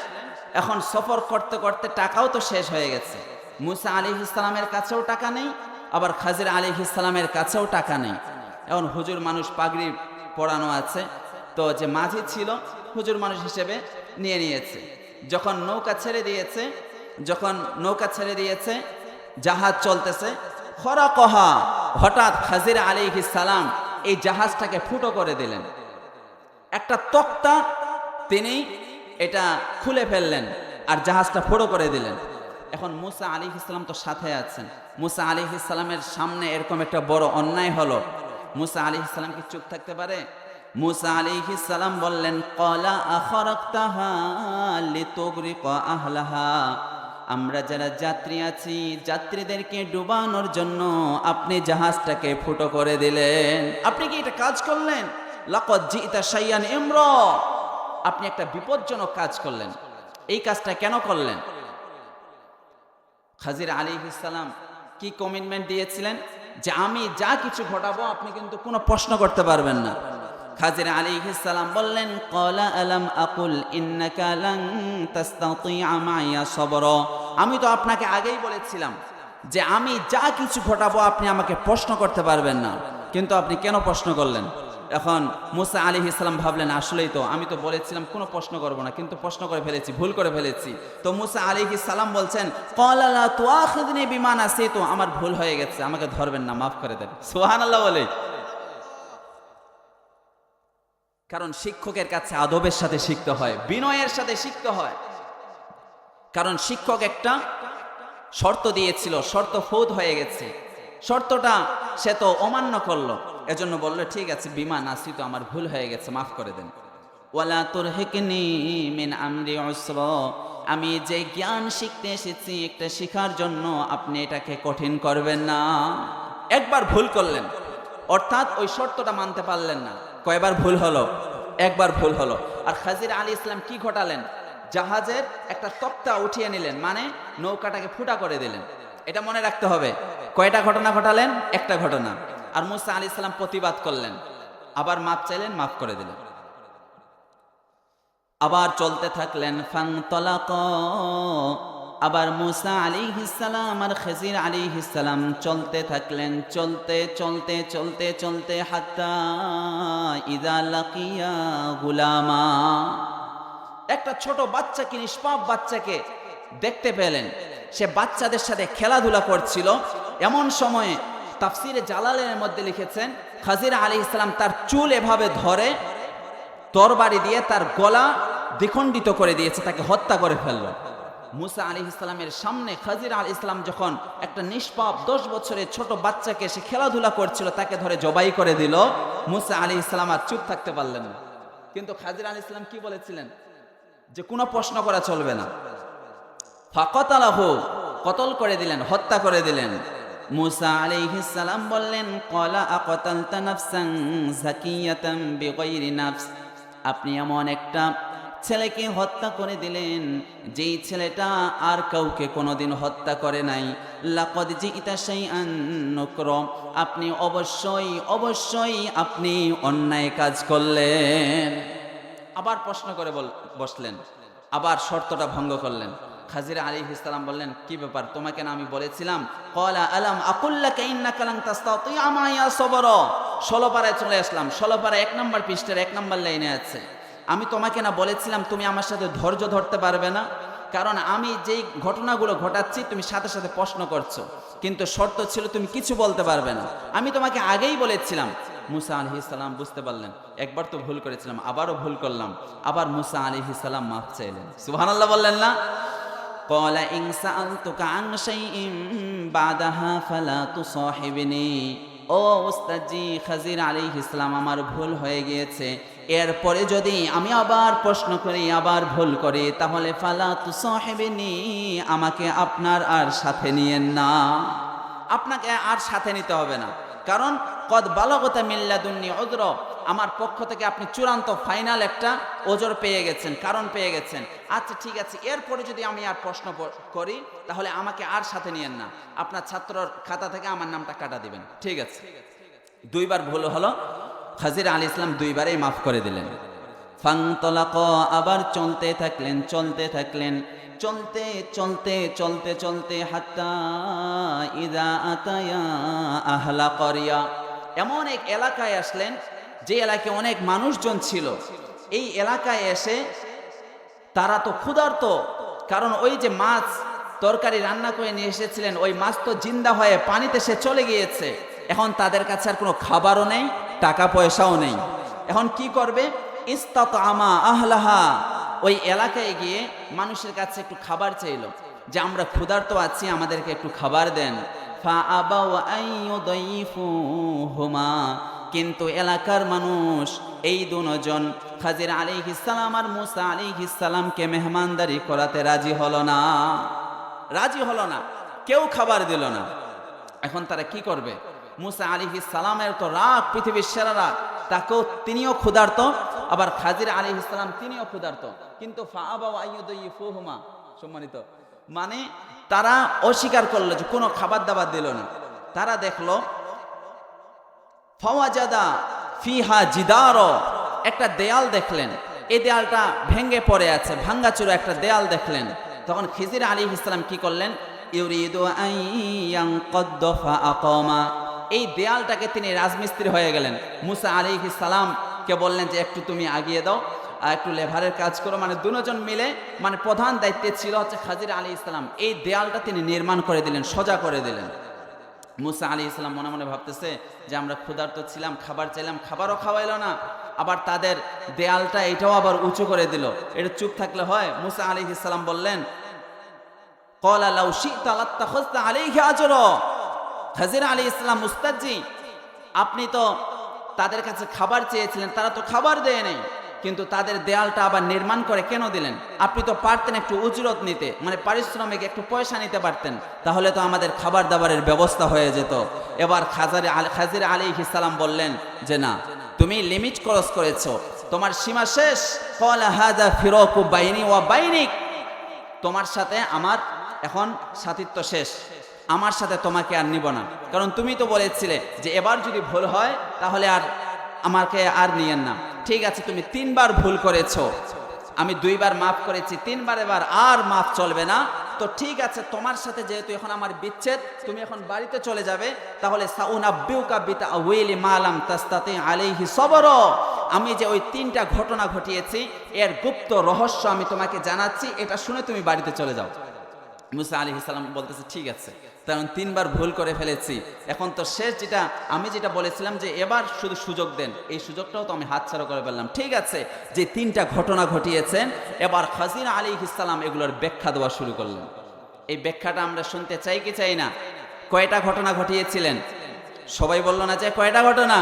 এখন সফর করতে করতে টাকাও তো শেষ হয়ে গেছে। মুসা আলাইহিস সালামের কাছেও টাকা নেই, আবার খাজির আলাইহিস সালামের কাছেও টাকা নেই। এখন হুজুর মানুষ, পাগড়ি পরানো আছে, তো যে মাঝি ছিল হুজুর মানুষ হিসেবে নিয়েছে। যখন নৌকা ছেড়ে দিয়েছে, জাহাজ চলতেছে, খরাকহা, হঠাৎ খাজির আলাইহিস সালাম এই জাহাজটাকে ফুটো করে দিলেন। একটা তক্তা তিনি এটা খুলে ফেললেন আর জাহাজটা ফুটো করে দিলেন। এখন মুসা আলাইহিস সালাম তো সাথে আছেন। মুসা আলাইহিস সালামের সামনে এরকম একটা বড় অন্যায় হলো, মুসা আলাইহিস সালাম কি চুপ থাকতে পারে? মুসা আলাইহিস সালাম বললেন, ক্বালা আখরাকতাহা লিতুগরিকা আহলাহা, আমরা যারা যাত্রী আছি, যাত্রীদেরকে ডুবানোর জন্য আপনি জাহাজটাকে ফুটো করে দিলেন। আপনি কি এটা কাজ করলেন? লাকাদ জিতা শাইয়ান ইমরা, আপনি একটা বিপজ্জনক কাজ করলেন। এই কাজটা কেন করলেন? খাজির আলাইহিস সালাম কি কমিটমেন্ট দিয়েছিলেন? যে আমি যা কিছু ঘটাবো আপনি কিন্তু কোনো প্রশ্ন করতে পারবেন না। খাজির আলাইহিস সালাম বললেন, ক্বালা আলাম আকুল ইন্নাকা লান তাস্তাতিআ মাইয়া সাবরা, আমি তো আপনাকে আগেই বলেছিলাম যে আমি যা কিছু ঘটাবো আপনি আমাকে প্রশ্ন করতে পারবেন না, কিন্তু আপনি কেন প্রশ্ন করলেন? এখন মুসা আলাইহিস সালাম ভাবলেন, আসলেই তো আমি তো বলেছিলাম কোনো প্রশ্ন করব না, কিন্তু প্রশ্ন করে ফেলেছি, ভুল করে ফেলেছি। তো মুসা আলাইহিস সালাম বলছেন, ক্বালা লা তুআখিযনি বিমা নাসিতু, আমার ভুল হয়ে গেছে, আমাকে ধরবেন না, মাফ করে দেন। সুবহানাল্লাহ বলে। কারণ শিক্ষকের কাছে আদবের সাথে শিখতে হয়, বিনয়ের সাথে শিখতে হয়। কারণ শিক্ষক একটা শর্ত দিয়েছিল, শর্ত ফৌত হয়ে গেছে, শর্তটা সে তো অমান্য করলো, এজন্য বললো ঠিক আছে বিমা নাসি, তো আমার ভুল হয়ে গেছে, মাফ করে দেন। ওয়ালা তুরহিকনি মিন আমরি উসরা, আমি যে জ্ঞান শিখতে এসেছি একটা শিখার জন্য, আপনি এটাকে কঠিন করবেন না। একবার ভুল করলেন, অর্থাৎ ওই শর্তটা মানতে পারলেন না। কয়বার ভুল হলো? একবার ভুল হলো। আর খাজির আলী ইসলাম কি ঘটালেন? জাহাজের একটা তক্তা উঠিয়ে নিলেন, মানে নৌকাটাকে ফুটা করে দিলেন। এটা মনে রাখতে হবে। কয়টা ঘটনা ঘটালেন? একটা ঘটনা। আর মুসা আলাইহিস সালাম প্রতিবাদ করলেন, আবার মাফ চাইলেন, মাফ করে দিলেন। আবার চলতে থাকলেন, ফানতালাকা, আবার মুসা আলাইহিস সালাম আর খাজির আলাইহিস সালাম চলতে থাকলেন, চলতে চলতে চলতে চলতে, হাত্তা ইযা লাকিয়া গুলামা, একটা ছোট বাচ্চাকে, নিষ্পাপ বাচ্চাকে দেখতে পেলেন। সে বাচ্চাদের সাথে খেলাধুলা করছিল। এমন সময়ে তাফসিরে জালালের মধ্যে লিখেছেন, খাজির আলাইহিস সালাম তার চুল এভাবে ধরে তরবারি দিয়ে তার গলা দ্বিখণ্ডিত করে দিয়েছে, তাকে হত্যা করে ফেলল। মুসা আলাইহিস সালামের সামনে খাজির আলাইহিস সালাম যখন একটা নিষ্পাপ 10 বছরের ছোট বাচ্চাকে, সে খেলাধুলা করছিল, তাকে ধরে জবাই করে দিল। মুসা আলাইহিস সালাম আর চুপ থাকতে পারলেন না। কিন্তু খাজির আলাইহিস সালাম কি বলেছিলেন? যে কোনো প্রশ্ন করা চলবে না। ফাকাতালাহু, কতল করে দিলেন, হত্যা করে দিলেন। মুসা আলাইহিস সালাম বললেন, ক্বালা আকাতালতা নাফসান যাকিয়াতান বিগাইরি নাফস, আপনি এমন একটা ছেলেকে হত্যা করে দিলেন যেই ছেলেটা আর কাউকে কোনোদিন হত্যা করে নাই। লাকাদ জিইতা শাইআন নুকরা, আপনি অবশ্যই আপনি অন্যায় কাজ করলেন। আবার প্রশ্ন করে বসলেন, আবার শর্তটা ভঙ্গ করলেন। খাজির আলাইহিস সালাম বললেন, কি ব্যাপার, তোমাকে না আমি বলেছিলাম, ক্বালা আলাম আকুল লাকা ইন্নাকা লান তাসতাতিআ মাইয়া সাবরা। 16 পারায় চলে আসলাম, 16 পারা 1 নম্বর পৃষ্ঠার 1 নম্বর লাইনে আছে, আমি তোমাকে না বলেছিলাম তুমি আমার সাথে ধৈর্য ধরতে পারবে না, কারণ আমি যেই ঘটনাগুলো ঘটাচ্ছি তুমি সাথে সাথে প্রশ্ন করছো, কিন্তু শর্ত ছিল তুমি কিছু বলতে পারবে না, আমি তোমাকে আগেই বলেছিলাম। মুসা আলাইহিস সালাম বুঝতে পারলেন, একবার তো ভুল করেছিলাম, আবারও ভুল করলাম। আবার মুসা আলাইহিস সালাম মাফ চাইলেন। সুবহানাল্লাহ বললেন না? ক্বালা ইন সাআলতুকা আন শাইইন বাদাহা ফালা তুসাহিবনি। ও উস্তাদজি, খাজির আলাইহিস সালাম, আমার ভুল হয়ে গিয়েছে, এরপরে যদি আমি আবার প্রশ্ন করি, আবার ভুল করি, তাহলে ফালা তুসাহিবনি, আমাকে আপনার আর সাথে নিয়েন না, আপনাকে আর সাথে নিতে হবে না, কারণ কদ বালাগতা মিন লাদুন্নি উযর, আমার পক্ষ থেকে আপনি চূড়ান্ত ফাইনাল একটা ওজর পেয়ে গেছেন, কারণ পেয়ে গেছেন। আচ্ছা ঠিক আছে, এরপরে যদি আমি আর প্রশ্ন করি তাহলে আমাকে আর সাথে নিয়েন না, আপনার ছাত্রর খাতা থেকে আমার নামটা কাটা দিবেন, ঠিক আছে। 2 বার ভুল হলো, খাজির আলাইহিস সালাম 2 বারেই মাফ করে দিলেন। ফানতালাকা, আবার চলতে থাকলেন চলতে হাত্তা ইযা আতায়া আহলা ক্বরিয়া, এমন এক এলাকায় আসলেন যে এলাকায় অনেক মানুষজন ছিল। এই এলাকায় এসে তারা তো ক্ষুধার্ত, কারণ ওই যে মাছ তরকারি রান্না করে নিয়ে এসেছিলেন, ওই মাছ তো জিন্দা হয়ে পানিতে সে চলে গিয়েছে। এখন তাদের কাছে আর কোনো খাবারও নেই, টাকা পয়সাও নেই। এখন কি করবে? ইস্তাতআমা আহলাহা, ওই এলাকায় গিয়ে মানুষের কাছে একটু খাবার চাইল, যে আমরা ক্ষুধার্ত আছি, আমাদেরকে একটু খাবার দেন। ফাআবাউ আন ইউদাইফুহুমা, কিন্তু এলাকার মানুষ এই দুজন খাজির আলাইহিস সালাম আর মুসা আলাইহিস সালামকে মেহমানদারি করাতে রাজি হলো না, কেউ খাবার দিল না। এখন তারা কি করবে? মুসা আলাইহিস সালামের তো রাগ, পৃথিবীর সেরা রাগ, তাকেও, তিনিও ক্ষুধার্ত, আবার খাজির আলাইহিস সালাম তিনিও ক্ষুধার্ত, কিন্তু ফাআবাউ আন ইউদাইফুহুমা, সম্মানিত, মানে তারা অস্বীকার করলো, যে কোনো খাবার দাবার দিল না। তারা দেখলো ফাওয়াজাদা ফিহা জিদার, একটা দেয়াল দেখলেন, এই দেয়ালটা ভেঙে পড়ে আছে, ভাঙ্গাচুরা একটা দেয়াল দেখলেন। তখন খিজির আলাইহিস সালাম কি করলেন? ইউরিদু আন ইয়ানকাদ্দ ফাআকামা, এই দেয়ালটাকে তিনি রাজমিস্ত্রি হয়ে গেলেন। মুসা আলাইহিস সালামকে বললেন যে একটু তুমি আগিয়ে দাও আর একটু লেভারের কাজ করো, মানে দুজন মিলে, মানে প্রধান দায়িত্বে ছিল হচ্ছে খাজির আলাইহিস সালাম, এই দেয়ালটা তিনি নির্মাণ করে দিলেন, সোজা করে দিলেন। মুসা আলাইহিস সালাম মনে মনে ভাবতেছে যে আমরা ক্ষুধার্ত ছিলাম, খাবার চাইলাম, খাবারও খাওয়াইলো না, আবার তাদের দেয়ালটা এটাও আবার উঁচু করে দিল, এটা চুপ থাকলে হয়? মুসা আলাইহিস সালাম বললেন, ক্বালা লাউ শি'তা লাত্তাখাযতা আলাইহি আজরা। খাজির আলাইহিস সালাম, উস্তাদজি, আপনি তো তাদের কাছে খাবার চেয়েছিলেন, তারা তো খাবার দেয় নাই, কিন্তু তাদের দেয়ালটা আবার নির্মাণ করে কেন দিলেন? আপনি তো পারতেন একটু উজরত নিতে, মানে পারিশ্রমিক একটু পয়সা নিতে পারতেন, তাহলে তো আমাদের খাবার দাবারের ব্যবস্থা হয়ে যেত। এবার খাজির আলাইহিস সালাম বললেন যে না, তুমি লিমিট ক্রস করেছো, তোমার সীমা শেষ। ক্বালা হাযা ফিরাকু বাইনি ওয়া বাইনিক, তোমার সাথে আমার এখন সাথিত্ব শেষ, আমার সাথে তোমাকে আর নিব না, কারণ তুমি তো বলেছিলে যে এবার যদি ভুল হয় তাহলে আর আমাকে আর নিয়েন না। ঠিক আছে, তুমি 3 বার ভুল করেছো, আমি 2 বার মাফ করেছি, 3 বার এবার আর মাফ চলবে না। তো ঠিক আছে, তোমার সাথে যেহেতু এখন আমার বিচ্ছেদ, তুমি এখন বাড়িতে চলে যাবে, তাহলে সাউনাব্বিউকা বিতাউইলি মা লাম তাস্তাতি আলাইহি সবরা, আমি যে ওই 3টা ঘটনা ঘটিয়েছি এর গুপ্ত রহস্য আমি তোমাকে জানাচ্ছি, এটা শুনে তুমি বাড়িতে চলে যাও। মুসা আলাইহিস সালাম বলতেছে ঠিক আছে, কারণ 3 বার ভুল করে ফেলেছি, এখন তো শেষ, যেটা আমি বলেছিলাম যে এবার শুধু সুযোগ দেন, এই সুযোগটাও তো আমি হাতছাড়া করে ফেললাম। ঠিক আছে, যে 3টা ঘটনা ঘটিয়েছেন, এবার খাজির আলাইহিস সালাম এগুলোর ব্যাখ্যা দেওয়া শুরু করলেন। এই ব্যাখ্যাটা আমরা শুনতে চাই কি চাই না? কয়টা ঘটনা ঘটিয়েছিলেন? সবাই বলল না যে কয়টা ঘটনা?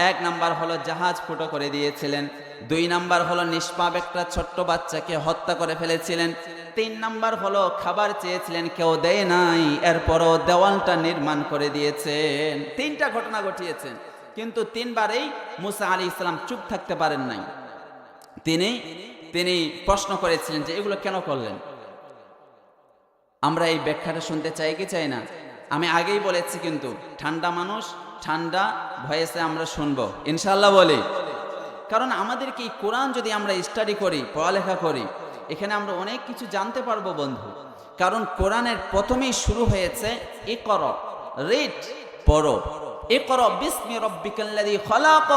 1 নাম্বার হলো জাহাজ ফুটো করে দিয়েছিলেন, 2 নাম্বার হলো নিষ্পাপ একটা ছোট্ট বাচ্চাকে হত্যা করে ফেলেছিলেন, 3 নাম্বার হলো খাবার চেয়েছিলেন, কেউ দেয় নাই, এরপরও দেওয়ালটা নির্মাণ করে দিয়েছেন। 3টা ঘটনা ঘটিয়েছেন, কিন্তু 3বারেই মুসা আলাইহিস সালাম চুপ থাকতে পারেন নাই। তিনি প্রশ্ন করেছিলেন যে এগুলো কেন করলেন। আমরা এই ব্যাখ্যাটা শুনতে চাই কি চাই না? আমি আগেই বলেছি, কিন্তু ঠান্ডা মানুষ, ঠান্ডা ভয়েসে আমরা শুনবো ইনশাআল্লাহ বলি। কারণ আমাদেরকে এই কোরআন যদি আমরা স্টাডি করি, পড়ালেখা করি, এখানে আমরা অনেক কিছু জানতে পারবো বন্ধু। কারণ কোরআনের প্রথমেই শুরু হয়েছে ইকরা, রিড, পড়ো। ইকরা বিসমি রাব্বিকাল্লাযী খলাক,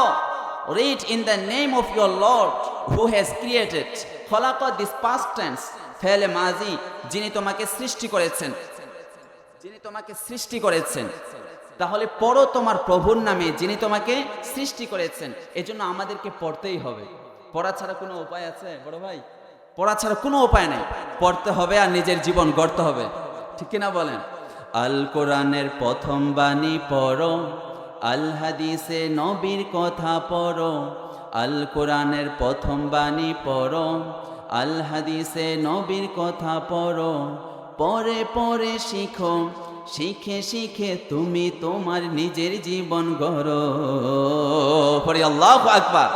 read in the name of your Lord who has created. খলাক দিস past tense, ফেলে মাজি, যিনি তোমাকে সৃষ্টি করেছেন। তাহলে পড়ো তোমার প্রভুর নামে, যিনি তোমাকে সৃষ্টি করেছেন। এজন্য আমাদেরকে পড়তেই হবে। পড়া ছাড়া কোনো উপায় আছে বড় ভাই? পড়া ছাড়া কোনো উপায় নেই। পড়তে হবে আর নিজের জীবন গড়তে হবে, ঠিক কিনা বলেন? আল কোরআনের প্রথম বাণী পড়ো, আল হাদিসে নবীর কথা পড়ো। আল কোরআনের প্রথম বাণী পড়ো, আল হাদিসে নবীর কথা পড়ো। পরে পরে শিখো, শিখে শিখে তুমি তোমার নিজের জীবন গড়ো। পড়ি আল্লাহু আকবার।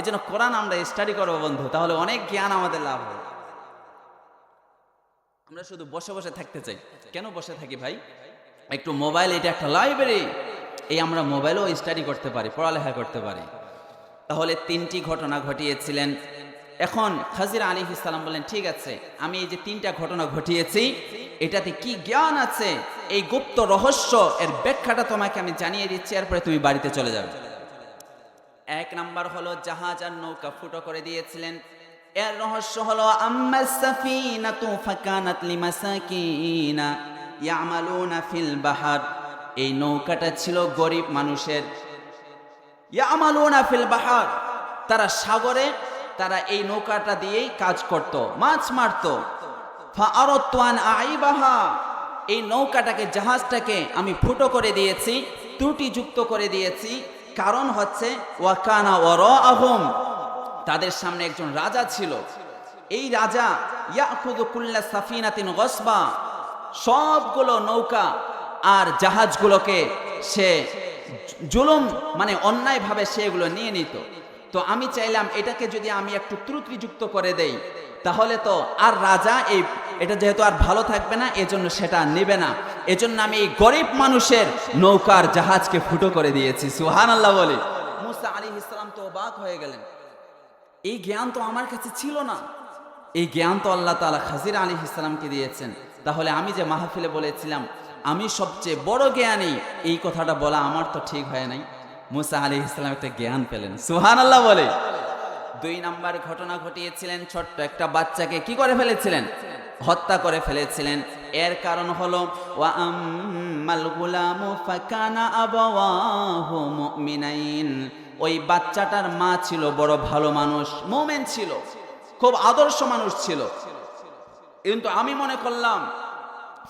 এজন্য কোরআন আমরা স্টাডি করবো বন্ধু, তাহলে অনেক জ্ঞান আমাদের লাভ হবে। আমরা শুধু বসে বসে থাকতে চাই। কেন বসে থাকি ভাই? একটু মোবাইল, এটা একটা লাইব্রেরি, এই আমরা মোবাইলও স্টাডি করতে পারি, পড়ালেখা করতে পারি। তাহলে 3টি ঘটনা ঘটিয়েছিলেন। এখন খাজির আলাইহিস সালাম বললেন, ঠিক আছে, আমি এই যে 3টা ঘটনা ঘটিয়েছি, এটাতে কি জ্ঞান আছে, এই গুপ্ত রহস্য, এর ব্যাখ্যাটা তোমাকে আমি জানিয়ে দিচ্ছি, এরপরে তুমি বাড়িতে চলে যাবে। 1 নাম্বার হলো জাহাজ আর নৌকা ফুটো করে দিয়েছিলেন। এর রহস্য হলো আম্মাস সাফিনাতু ফাকানাত লিমাসাকিনা ইয়ামালুনা ফিল বাহার। এই নৌকাটা ছিল গরিব মানুষের। ইয়ামালুনা ফিল বাহার, তারা সাগরে, তারা এই নৌকাটা দিয়েই কাজ করত, মাছ মারত। ফাআরাদতু আন আইবাহা, এই নৌকাটাকে, জাহাজটাকে আমি ফুটো করে দিয়েছি, ত্রুটিযুক্ত করে দিয়েছি। কারণ হচ্ছে ওয়াকানা ওয়ারাআহুম, তাদের সামনে একজন রাজা ছিল। এই রাজা ইয়াখুযু কুল্লা সাফিনাতিন গসবা, সবগুলো নৌকা আর জাহাজগুলোকে সে জুলুম, মানে অন্যায়ভাবে সেগুলো নিয়ে নিত। তো আমি চাইলাম এটাকে যদি আমি একটু ত্রুটিযুক্ত করে দেই, তাহলে তো আর রাজা এটা যেহেতু আর ভালো থাকবে না, এজন্য সেটা নেবে না। এজন্য আমি এই গরিব মানুষের নৌকার জাহাজকে ফুটো করে দিয়েছি। সুবহানাল্লাহ বলি। মুসা আলাইহিস সালাম তো অবাক হয়ে গেলেন, এই জ্ঞান তো আমার কাছে ছিল না। এই জ্ঞান তো আল্লাহ তাআলা খাজির আলাইহিস সালামকে দিয়েছেন। তাহলে আমি যে মাহফিলে বলেছিলাম আমি সবচেয়ে বড় জ্ঞানী, এই কথাটা বলা আমার তো ঠিক হয় নাই। মুসা আলাইহিস সালাম একটা জ্ঞান পেলেন। সুবহানাল্লাহ বলে। 2 নাম্বার ঘটনা ঘটিয়েছিলেন, ছোট্ট একটা বাচ্চাকে কি করে ফেলেছিলেন? হত্যা করে ফেলেছিলেন। এর কারণ হলো ওয়া আম্মাল গুলামু ফাকানা আবাওয়াহু মুমিনাইন, ওই বাচ্চাটার মা ছিল বড় ভালো মানুষ, মুমিন ছিল, খুব আদর্শ মানুষ ছিল। কিন্তু আমি মনে করলাম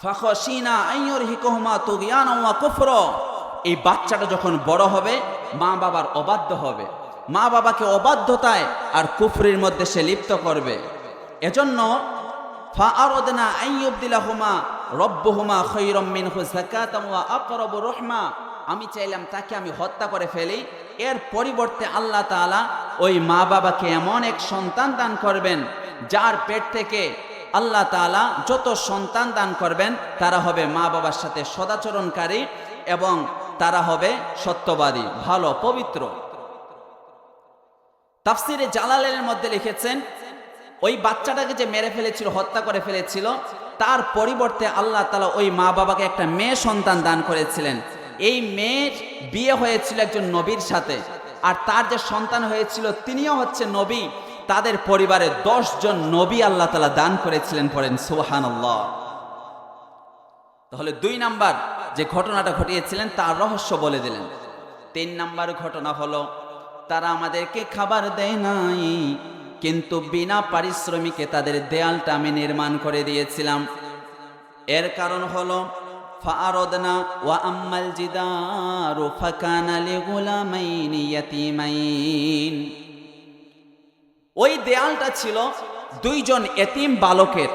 ফাখাশিনা আইয়ুরহিকুহুমা তুগয়ানা ওয়া কুফরা, এই বাচ্চাটা যখন বড় হবে মা বাবার অবাধ্য হবে, মা বাবাকে অবাধ্যতায় আর কুফরির মধ্যে সে লিপ্ত করবে। এজন্য ফাআরাদনা আইয়ুবদিলাহুমা রাব্বুহুমা খায়রাম মিনহু যাকাতাম ওয়া আকরাবু রাহমা, আমি চাইলাম তাকে আমি হত্যা করে ফেলি। এর পরিবর্তে আল্লাহ তাআলা ওই মা বাবাকে এমন এক সন্তান দান করবেন, যার পেট থেকে আল্লাহ তাআলা যত সন্তান দান করবেন তারা হবে মা বাবার সাথে সদাচরণকারী এবং তারা হবে সত্যবাদী, ভালো, পবিত্র। তাফসিরে জালালের মধ্যে লিখেছেন ওই বাচ্চাটাকে যে মেরে ফেলেছিল, হত্যা করে ফেলেছিল, তার পরিবর্তে আল্লাহ তাআলা ওই মা বাবাকে একটা মেয়ে সন্তান দান করেছিলেন। এই মেয়ের বিয়ে হয়েছিল একজন নবীর সাথে, আর তার যে সন্তান হয়েছিল তিনিও হচ্ছে নবী। তাদের পরিবারে 10 জন নবী আল্লাহ তাআলা দান করেছিলেন। পড়েন সুবহানাল্লাহ। তাহলে 2 নাম্বার যে ঘটনাটা ঘটিয়েছিলেন তার রহস্য বলে দিলেন। 3 নাম্বার ঘটনা হলো তারা আমাদেরকে খাবার দেয় নাই, কিন্তু বিনা পারিশ্রমিকে তাদের দেয়ালটা আমি নির্মাণ করে দিয়েছিলাম। এর কারণ হলো ফাআরাদনা ওয়া আম্মাল জিদারু ফাকানা লিগুলামাইনি ইয়াতীমাইন, ওই দেয়ালটা ছিল 2 জন এতিম বালকের,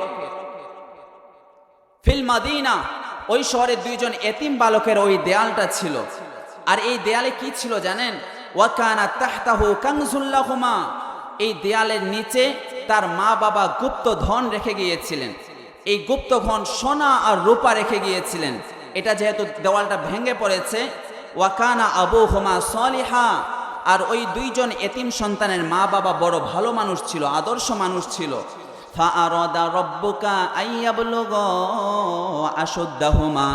ফিল মাদিনা, ওই শহরে দুইজন এতিম বালকের ওই দেয়ালটা ছিল। আর এই দেয়ালে কি ছিল জানেন? ওয়াকানা তাহতাহু কানজুল লাহুমা, এই দেয়ালের নিচে তার মা বাবা গুপ্ত ধন রেখে গিয়েছিলেন। এই গুপ্ত ধন সোনা আর রূপা রেখে গিয়েছিলেন। এটা যেহেতু দেওয়ালটা ভেঙে পড়েছে, ওয়াকানা আবুহুমা সালিহা, আর ওই দুইজন এতিম সন্তানের মা বাবা বড় ভালো মানুষ ছিল, আদর্শ মানুষ ছিল। ফাআরাদা রব্বুকা আইয়াবলুগা আশুদ্দাহুমা,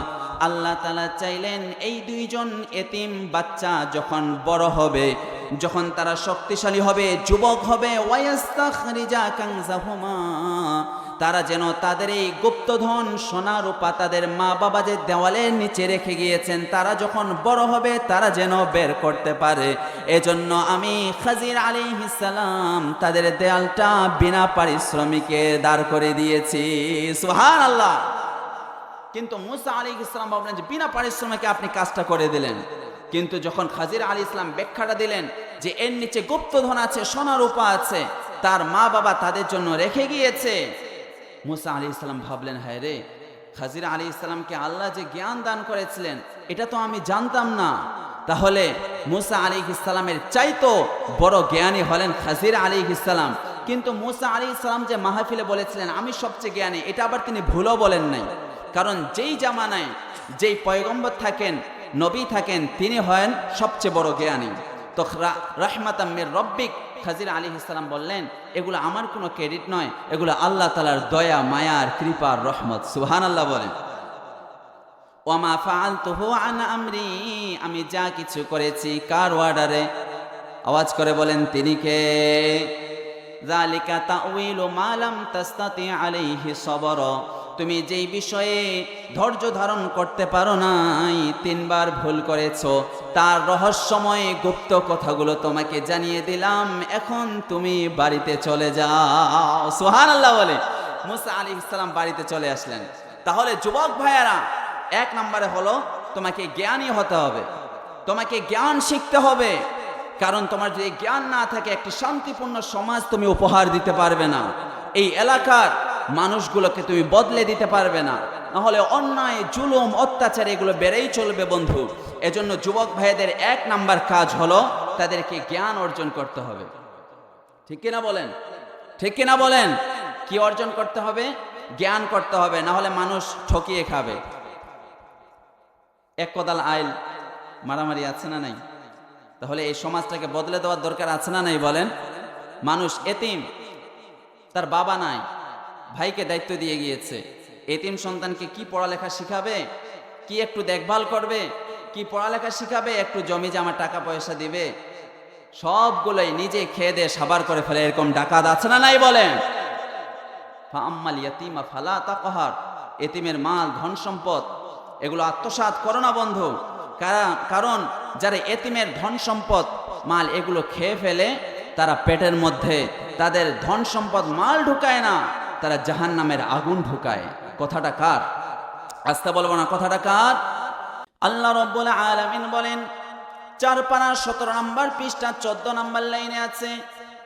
আল্লাহ তাআলা চাইলেন এই দুইজন এতিম বাচ্চা যখন বড় হবে, যখন তারা শক্তিশালী হবে, যুবক হবে, ওয়ায়াস্তাখরিজা কানজাহুমা, তারা যেন তাদের এই গুপ্তধন সোনা রূপা তাদের মা বাবা যে দেওয়ালের নিচে রেখে গিয়েছেন, তারা যখন বড় হবে তারা যেন বের করতে পারে। এজন্য আমি খাজির আলাইহিস সালাম তাদের দেয়ালটা বিনা পারিশ্রমিকে দাঁড় করে দিয়েছি। সুবহানাল্লাহ। কিন্তু মুসা আলাইহিস সালাম ভাবলেন যে বিনা পারিশ্রমিকে আপনি কাজটা করে দিলেন। কিন্তু যখন খাজির আলাইহিস সালাম ব্যাখ্যাটা দিলেন যে এর নিচে গুপ্তধন আছে, সোনা রূপা আছে, তার মা বাবা তাদের জন্য রেখে গিয়েছে, মুসা আলাইহিস সালাম ভাবলেন, হায় রে, খাজির আলাইহিস সালামকে আল্লাহ যে জ্ঞান দান করেছিলেন এটা তো আমি জানতাম না। তাহলে মুসা আলাইহিস সালামের চাইতো বড় জ্ঞানী হলেন খাজির আলাইহিস সালাম। কিন্তু মুসা আলাইহিস সালাম যে মাহফিলে বলেছিলেন আমি সবচেয়ে জ্ঞানী, এটা আবার তিনি ভুলও বলেন নাই। কারণ যেই জামানায় যেই পয়গম্বর থাকেন, নবী থাকেন, তিনি হন সবচেয়ে বড় জ্ঞানী। তো রাহমাতাম মির রব্বিক, খাজির আলাইহিস সালাম বললেন এগুলো আমার কোনো ক্রেডিট নয়, এগুলো আল্লাহ তাআলার দয়া, মায়ার, কৃপার, রহমত। সুবহানাল্লাহ বলেন। ওয়ামা ফাআলতুহু আন আমরি, আমি যা কিছু করেছি কার অর্ডারে? আওয়াজ করে বলেন তিনি কে? যালিকা তাউইলু মা লাম তাসতাতি আলাইহি সবরা, তুমি যেই বিষয়ে ধৈর্য ধারণ করতে পারো নাই, 3 বার ভুল করেছো, তার রহস্যময় গুপ্ত কথাগুলো তোমাকে জানিয়ে দিলাম, এখন তুমি বাড়িতে চলে যাও। সুবহানাল্লাহ বলে মুসা আলাইহিস সালাম বাড়িতে চলে আসলেন। তাহলে যুবক ভাইয়েরা, 1 নম্বরে হলো তোমাকে জ্ঞানী হতে হবে, তোমাকে জ্ঞান শিখতে হবে। কারণ তোমার যদি জ্ঞান না থাকে একটি শান্তিপূর্ণ সমাজ তুমি উপহার দিতে পারবে না, এই এলাকার মানুষগুলোকে তুমি বদলে দিতে পারবে না। নাহলে অন্যায়, জুলুম, অত্যাচার এগুলো বেড়েই চলবে বন্ধু। এজন্য যুবক ভাইদের 1 নাম্বার কাজ হলো তাদেরকে জ্ঞান অর্জন করতে হবে। ঠিক কিনা বলেন? ঠিক কিনা বলেন? কি অর্জন করতে হবে? জ্ঞান করতে হবে, না হলে মানুষ ঠকিয়ে খাবে। এক কোদাল আইল মারামারি আছে না নাই? তাহলে এই সমাজটাকে বদলে দেওয়ার দরকার আছে না নাই বলেন? মানুষ এতিম, তার বাবা নাই, ভাইকে দায়িত্ব দিয়ে গিয়েছে, এতিম সন্তানকে কি পড়ালেখা শিখাবে, কি একটু দেখভাল করবে, কি পড়ালেখা শিখাবে, একটু জমি জমা টাকা পয়সা দিবে, সবগুলোই নিজে খেয়ে দিয়ে সাবার করে ফেলে। এরকম ডাকাত আছে না নাই বলেন? ফাআম্মাল ইয়াতীমা ফালা তাকহার, এতিমের মাল, ধন সম্পদ এগুলো আত্মসাৎ করো না বন্ধু। কারণ যারা এতিমের ধন সম্পদ, মাল এগুলো খেয়ে ফেলে, তারা পেটের মধ্যে তাদের ধন সম্পদ মাল ঢুকায় না, তারা জাহান্নামের আগুন ঢুকায়। কথাটা কার? আস্তে বলবো না, কথাটা কার? আল্লাহ রাব্বুল আলামিন বলেন 4 পারা 17 নম্বর পৃষ্ঠা 14 নম্বর লাইনে আছে,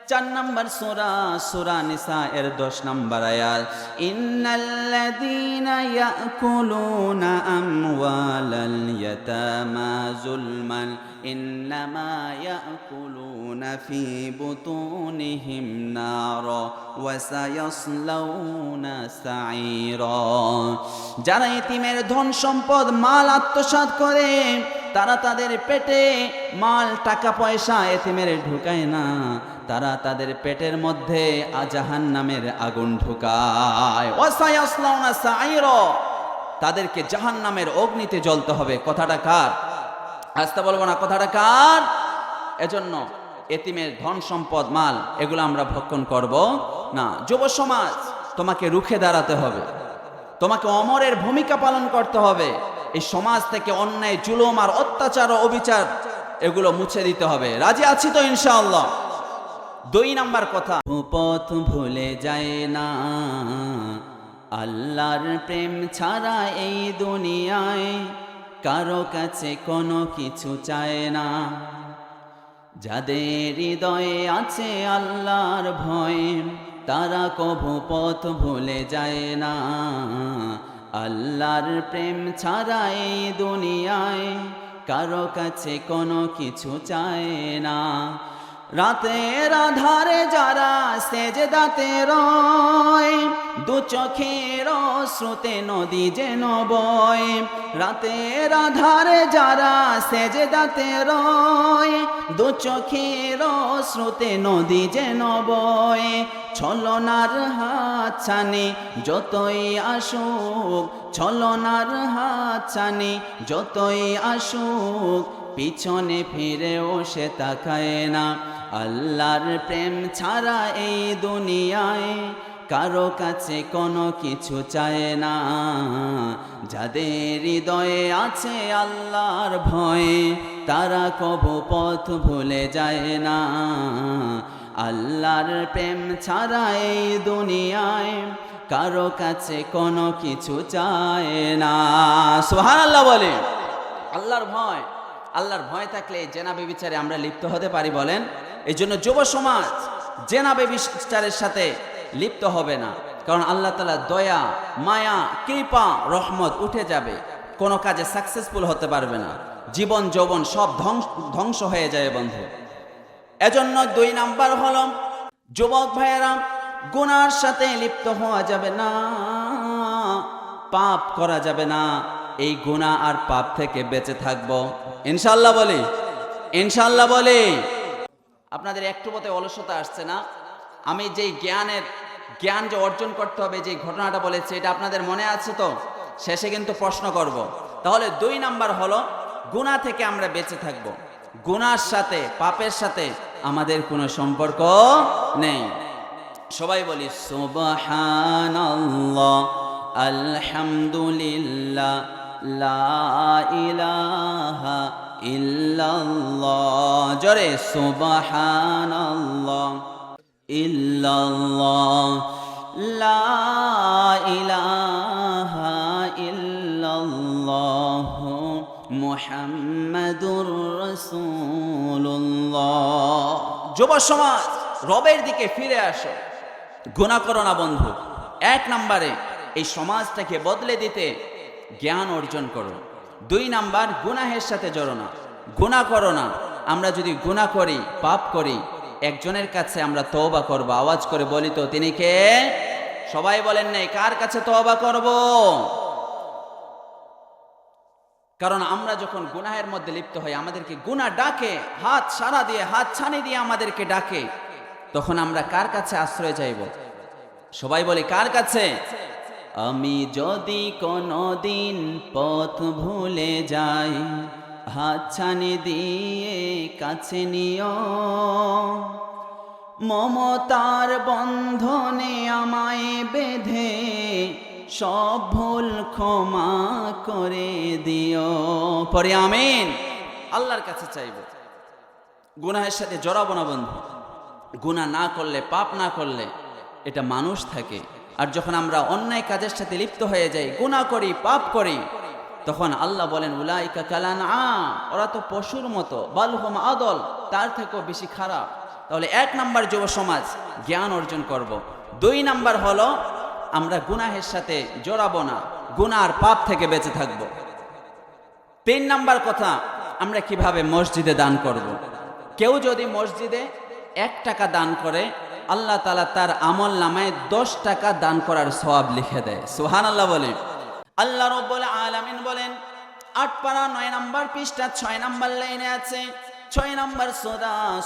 4 নম্বর সূরা, সূরা নিসা এর 10 নম্বর আয়াত, ইন্নাল্লাযীনা ইয়াকুলুনা আমওয়ালাল ইয়াতামা যুলমান ইন্নামা ইয়াকুলুনা ফি বুতুনিহিম নারা ওয়া সায়াসলাউনা সাঈরা। যারা এতিমের ধন সম্পদ মাল আত্মসাৎ করে, তারা তাদের পেটে মাল টাকা পয়সা এতিমের ঢুকায় না, তারা তাদের পেটের মধ্যে জাহান্নামের আগুন ঢুকায়। ওয়াসায়াসলাউনা সাঈরা, তাদেরকে জাহান্নামের অগ্নিতে জ্বলতে হবে। কথাটা কার? আস্তে বলবো না, কথাটা কার? এজন্য এতিমের ধন সম্পদ মাল এগুলো আমরা ভক্ষণ করব না। যুব সমাজ, তোমাকে রুখে দাঁড়াতে হবে, তোমাকে অমরের ভূমিকা পালন করতে হবে। এই সমাজ থেকে অন্যায়, জুলুম আর অত্যাচার ও অবিচার এগুলো মুছে দিতে হবে। রাজি আছি তো ইনশাআল্লাহ? 2 নাম্বার কথা, পথ ভুলে যায় না, আল্লাহর প্রেম ছাড়া এই দুনিয়ায় কারো কাছে কোনো কিছু চায় না। যাদের হৃদয়ে আছে আল্লাহর ভয়, তারা কভু পথ ভুলে যায় না, আল্লাহর প্রেম ছাড়া এই দুনিয়ায় কারো কাছে কোনো কিছু চায় না। রাতের আধারে যারা সেজদাতে রয়, দু চোখের শ্রুতে নদী যেন বয়। রাতের আধারে যারা সেজদাতে রয়, দু চোখের শ্রুতে নদী যেন বয়। ছলনার হাত ছানি যতই আসুক, ছলনার হাত ছানি যতই আসুক, পিছনে ফিরেও সে তাকায় না। আল্লাহর প্রেম ছাড়া এই দুনিয়ায় কারো কাছে কোনো কিছু চায় না। যাদের হৃদয়ে আছে আল্লাহর ভয়, তারা কবু পথ ভুলে যায় না। আল্লাহর প্রেম ছাড়া এই দুনিয়ায় কারো কাছে কোনো কিছু চায় না। সুবহানাল্লাহ বলে। আল্লাহর ভয়, আল্লাহর ভয় থাকলে জেনা ব্যভিচারে আমরা লিপ্ত হতে পারি বলেন? এই জন্য যুব সমাজ জেনা ব্যভিচারের সাথে লিপ্ত হবে না, কারণ আল্লাহ তাআলা দয়া, মায়া, কৃপা, রহমত উঠে যাবে, কোনো কাজে সাকসেসফুল হতে পারবে না, জীবন যৌবন সব ধ্বংস হয়ে যায় বন্ধু। এজন্য 2 নাম্বার হলো যুবক ভাইয়েরা, গুনার সাথে লিপ্ত হওয়া যাবে না, পাপ করা যাবে না। এই গুনাহ আর পাপ থেকে বেঁচে থাকবো ইনশাআল্লাহ বলি, ইনশাআল্লাহ বলি। আপনাদের একটু মতে অলসতা আসছে না? আমি যেই জ্ঞান যে অর্জন করতে হবে, যে ঘটনাটা বলেছি, এটা আপনাদের মনে আছে তো? শেষে কিন্তু প্রশ্ন করব। তাহলে 2 নাম্বার হলো গুনাহ থেকে আমরা বেঁচে থাকব। গুনার সাথে, পাপের সাথে আমাদের কোনো সম্পর্ক নেই। সবাই বলি সুবহানাল্লাহ, আলহামদুলিল্লাহ, লা ইলাহা ইল্লাল্লাহ। জোরে সুবহানাল্লাহ, ইল্লাল্লাহ, লা ইলাহা ইল্লাল্লাহ, মুহাম্মাদুর রাসূলুল্লাহ। যুব সমাজ, রবের দিকে ফিরে আসো, গুনাহ করো না বন্ধু। 1 নম্বরে এই সমাজটাকে বদলে দিতে জ্ঞান অর্জন করো। 2 নাম্বার, গুনাহের সাথে জড়ো না, গুনাহ করো না। আমরা যদি গুনাহ করি, পাপ করি, একজনের কাছে আমরা তওবা করব। আওয়াজ করে বলি তো, তিনি কে? সবাই বলেন নাই কার কাছে তওবা করব? কারণ আমরা যখন গুনাহের মধ্যে লিপ্ত হই, আমাদেরকে গুনাহ ডাকে, হাত সারা দিয়ে, হাত ছানি দিয়ে আমাদেরকে ডাকে, তখন আমরা কার কাছে আশ্রয় চাইব? সবাই বলি কার কাছে? আমি যদি কোনোদিন পথ ভুলে যাই, হাত ছানি দিয়ে কাছে নিও, মমতার বন্ধনে আমায় বেঁধে সব ভুল ক্ষমা করে দিও। পরে আমিন। আল্লাহর কাছে চাইব, গুনাহের সাথে জড়াবো না বন্ধু। গুনাহ না করলে, পাপ না করলে এটা মানুষ থাকে। আর যখন আমরা অন্যায় কাজের সাথে লিপ্ত হয়ে যাই, গুনাহ করি, পাপ করি, তখন আল্লাহ বলেন উলাইকা কালানআম, ওরা তো পশুর মতো, বালহুম আদল, তার থেকেও বেশি খারাপ। তাহলে 1 নাম্বার যুব সমাজ জ্ঞান অর্জন করব। 2 নাম্বার হলো আমরা গুনাহের সাথে জড়াবো না, গুনাহ আর পাপ থেকে বেঁচে থাকব। 3 নাম্বার কথা, আমরা কিভাবে মসজিদে দান করব। কেউ যদি মসজিদে 1 টাকা দান করে, আল্লাহ তাআলা তার আমল নামায় 10 টাকা দান করার সওয়াব লিখে দেয়। সুবহানাল্লাহ বলে। আল্লাহ রাব্বুল আলামিন বলেন 8 পারা 9 নাম্বার পৃষ্ঠা 6 নাম্বার লাইনে আছে, 6 নাম্বার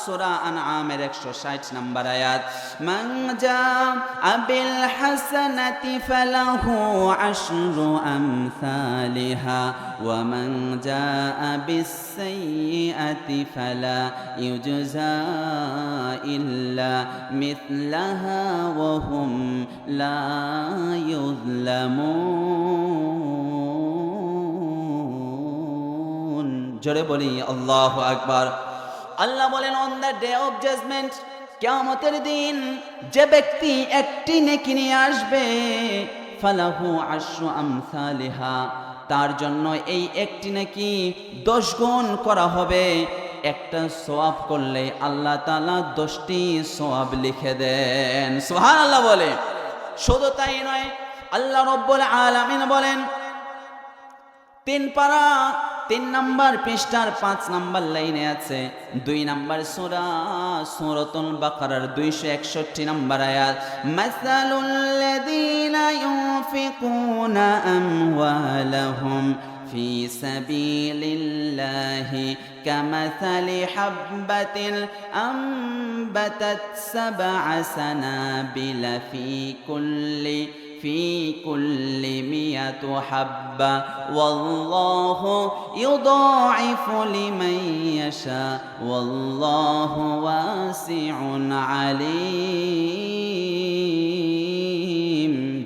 সূরা আনআমের 160 নাম্বার আয়াত, মান জাআ বিল হাসানাতি ফালাহু আশরু আমসালিহা ওয়া মান জাআ বিস সাইয়্যাতি ফালা ইউজজা ইল্লা মিথলাহা ওয়া হুম লা ইউযলামুন। জোরে বলি আল্লাহু আকবার। আল্লাহ বলেন on the day of judgment, কিয়ামতের দিন যে ব্যক্তি একটি নেকি নিয়ে আসবে, ফালাহু আশরু আমসালিহা, তার জন্য এই একটি নেকি 10 গুণ করা হবে। একটা সওয়াব করলে আল্লাহ তাআলা 10টি সওয়াব লিখে দেন। সুবহানাল্লাহ বলে। শুধু তাই নয়, আল্লাহ রাব্বুল আলামিন বলেন 3 পারা 3 নাম্বার পৃষ্ঠার 5 নাম্বার লাইনে আছে 2 নাম্বার সূরা সূরাতুল বাকারার 261 নাম্বার আয়াত মাসালুল লাযীনা ইউনফিকুনা আমওয়ালাহুম في سبيل الله كمثل حبة أنبتت 7 سنابل في كل 100 حبة والله يضاعف لمن يشاء والله واسع عليم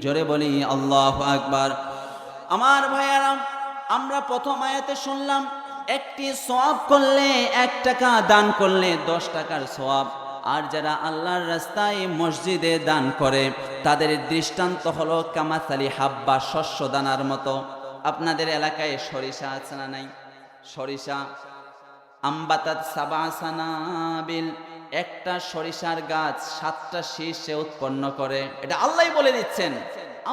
জোরে বলি আল্লাহু আকবার। আমার ভাইয়ারা, আমরা প্রথম আয়াতে শুনলাম একটি সওয়াব করলে 1 টাকা দান করলে 10 টাকার সওয়াব, আর যারা আল্লাহর রাস্তায় মসজিদে দান করে তাদের দৃষ্টান্ত হলো কামাসালি হাব্বা, শস্য দানার মতো। আপনাদের এলাকায় সরিষা আছে না নাই? সরিষা আম্বাতাত 7 সানাবিল, একটা সরিষার গাছ 7টা শীষ উৎপন্ন করে। এটা আল্লাহই বলে দিচ্ছেন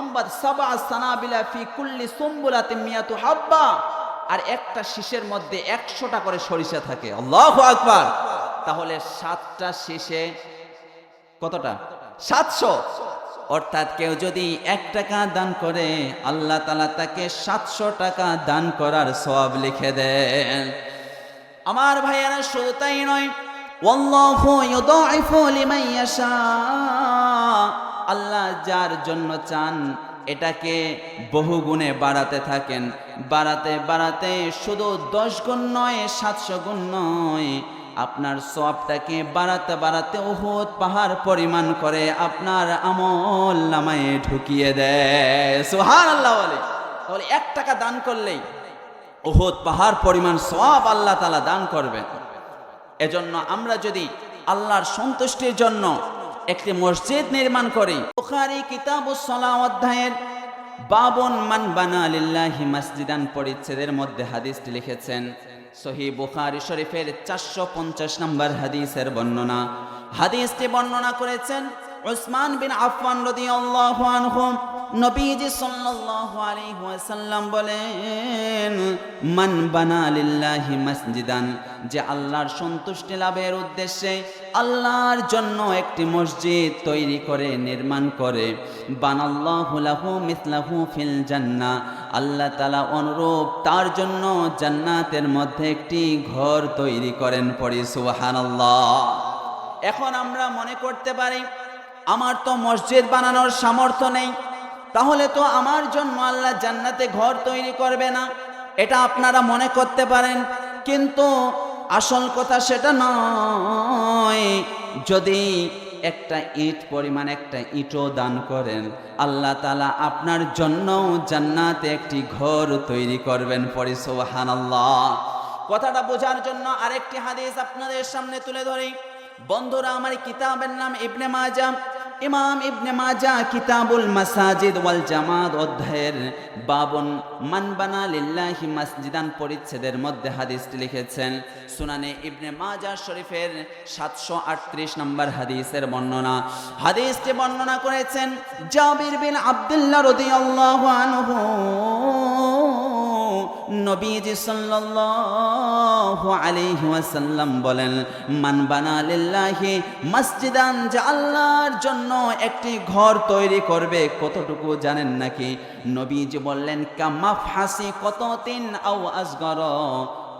আম্বাত 7 সানাবিলা ফি কুল্লি সুম্বুলাতিন 100 হাব্বা, আর একটা শীষের মধ্যে 100টা করে সরিষা থাকে। আল্লাহু আকবার। তাহলে 7টা শীষে কতটা? 700। অর্থাৎ কেউ যদি 1 টাকা দান করে আল্লাহ তাআলা তাকে 700 টাকা দান করার সওয়াব লিখে দেন। আমার ভাইয়েরা, শুধু তাই নয়, ওয়াল্লাহু ইউদাইফু লিমান ইয়াশা, আল্লাহ যার জন্য চান এটাকে বহুগুণে বাড়াতে থাকেন। বাড়াতে বাড়াতে শুধু 10 গুণ নয়, 700 গুণ নয়, আপনার সওয়াবটাকে বাড়াতে বাড়াতে উহুদ পাহাড় পরিমাণ করে আপনার আমল নামায় ঢুকিয়ে দেয়। সুবহানাল্লাহ বলে। তাহলে 1 টাকা দান করলেই উহুদ পাহাড় পরিমাণ সওয়াব আল্লাহ তাআলা দান করবেন। এজন্য আমরা যদি আল্লাহর সন্তুষ্টির জন্য একটি মসজিদ নির্মাণ করি, বুখারী কিতাবুস সালাহ অধ্যায়ের 52 মান বানা লিল্লাহি মাসজিদান পরিচ্ছেদের মধ্যে হাদিসটি লিখেছেন। সহিহ বুখারী শরীফের 450 নম্বর হাদিসের বর্ণনা। হাদিসটি বর্ণনা করেছেন উসমান বিন আফফান রাদিয়াল্লাহু আনহু। নবীজি সাল্লাল্লাহু আলাইহি ওয়াসাল্লাম বলেন, মান বানা লিল্লাহি মাসজিদান, যে আল্লাহর সন্তুষ্টি লাভের উদ্দেশ্যে আল্লাহর জন্য একটি মসজিদ তৈরি করে নির্মাণ করে, বানাল্লাহু লাহু মিসলাহু ফিল জান্নাহ, আল্লাহ তাআলা অনুরূপ তার জন্য জান্নাতের মধ্যে একটি ঘর তৈরি করেন। পড়ি সুবহানাল্লাহ। এখন আমরা মনে করতে পারি আমার তো মসজিদ বানানোর সামর্থ্য নেই, তাহলে তো আমার জন্য আল্লাহ জান্নাতে ঘর তৈরি করবে না, এটা আপনারা মনে করতে পারেন। কিন্তু আসল কথা সেটা নয়। যদি একটা ইট পরিমাণ একটা ইটও দান করেন, আল্লাহ তাআলা আপনার জন্য জান্নাতে একটি ঘর তৈরি করবেন। পড়ি সুবহানাল্লাহ। কথাটা বোঝার জন্য আরেকটি হাদিস আপনাদের সামনে তুলে ধরি। বন্ধুরা, আমার কিতাবের নাম ইবনে মাজাহ। ইমাম ইবনে মাজাহ কিতাবুল মাসাজিদ ওয়াল জামাত অধ্যায়ের 52 মান বানা লিল্লাহি মাসজিদান পরিচ্ছেদের মধ্যে হাদিসটি লিখেছেন। সুনানে ইবনে মাজাহ শরীফের 738 নম্বর হাদিসের বর্ণনা। হাদিসটি বর্ণনা করেছেন জাবির বিন আব্দুল্লাহ রাদিয়াল্লাহু আনহু। নবীজি সাল্লাল্লাহু আলাইহি ওয়াসাল্লাম বলেন, মান বানা লিল্লাহি মাসজিদান, যে আল্লাহর জন্য একটি ঘর তৈরি করবে, কতটুকু জানেন নাকি? নবীজি বললেন, কামাফহাসি কততিন আও আসগর,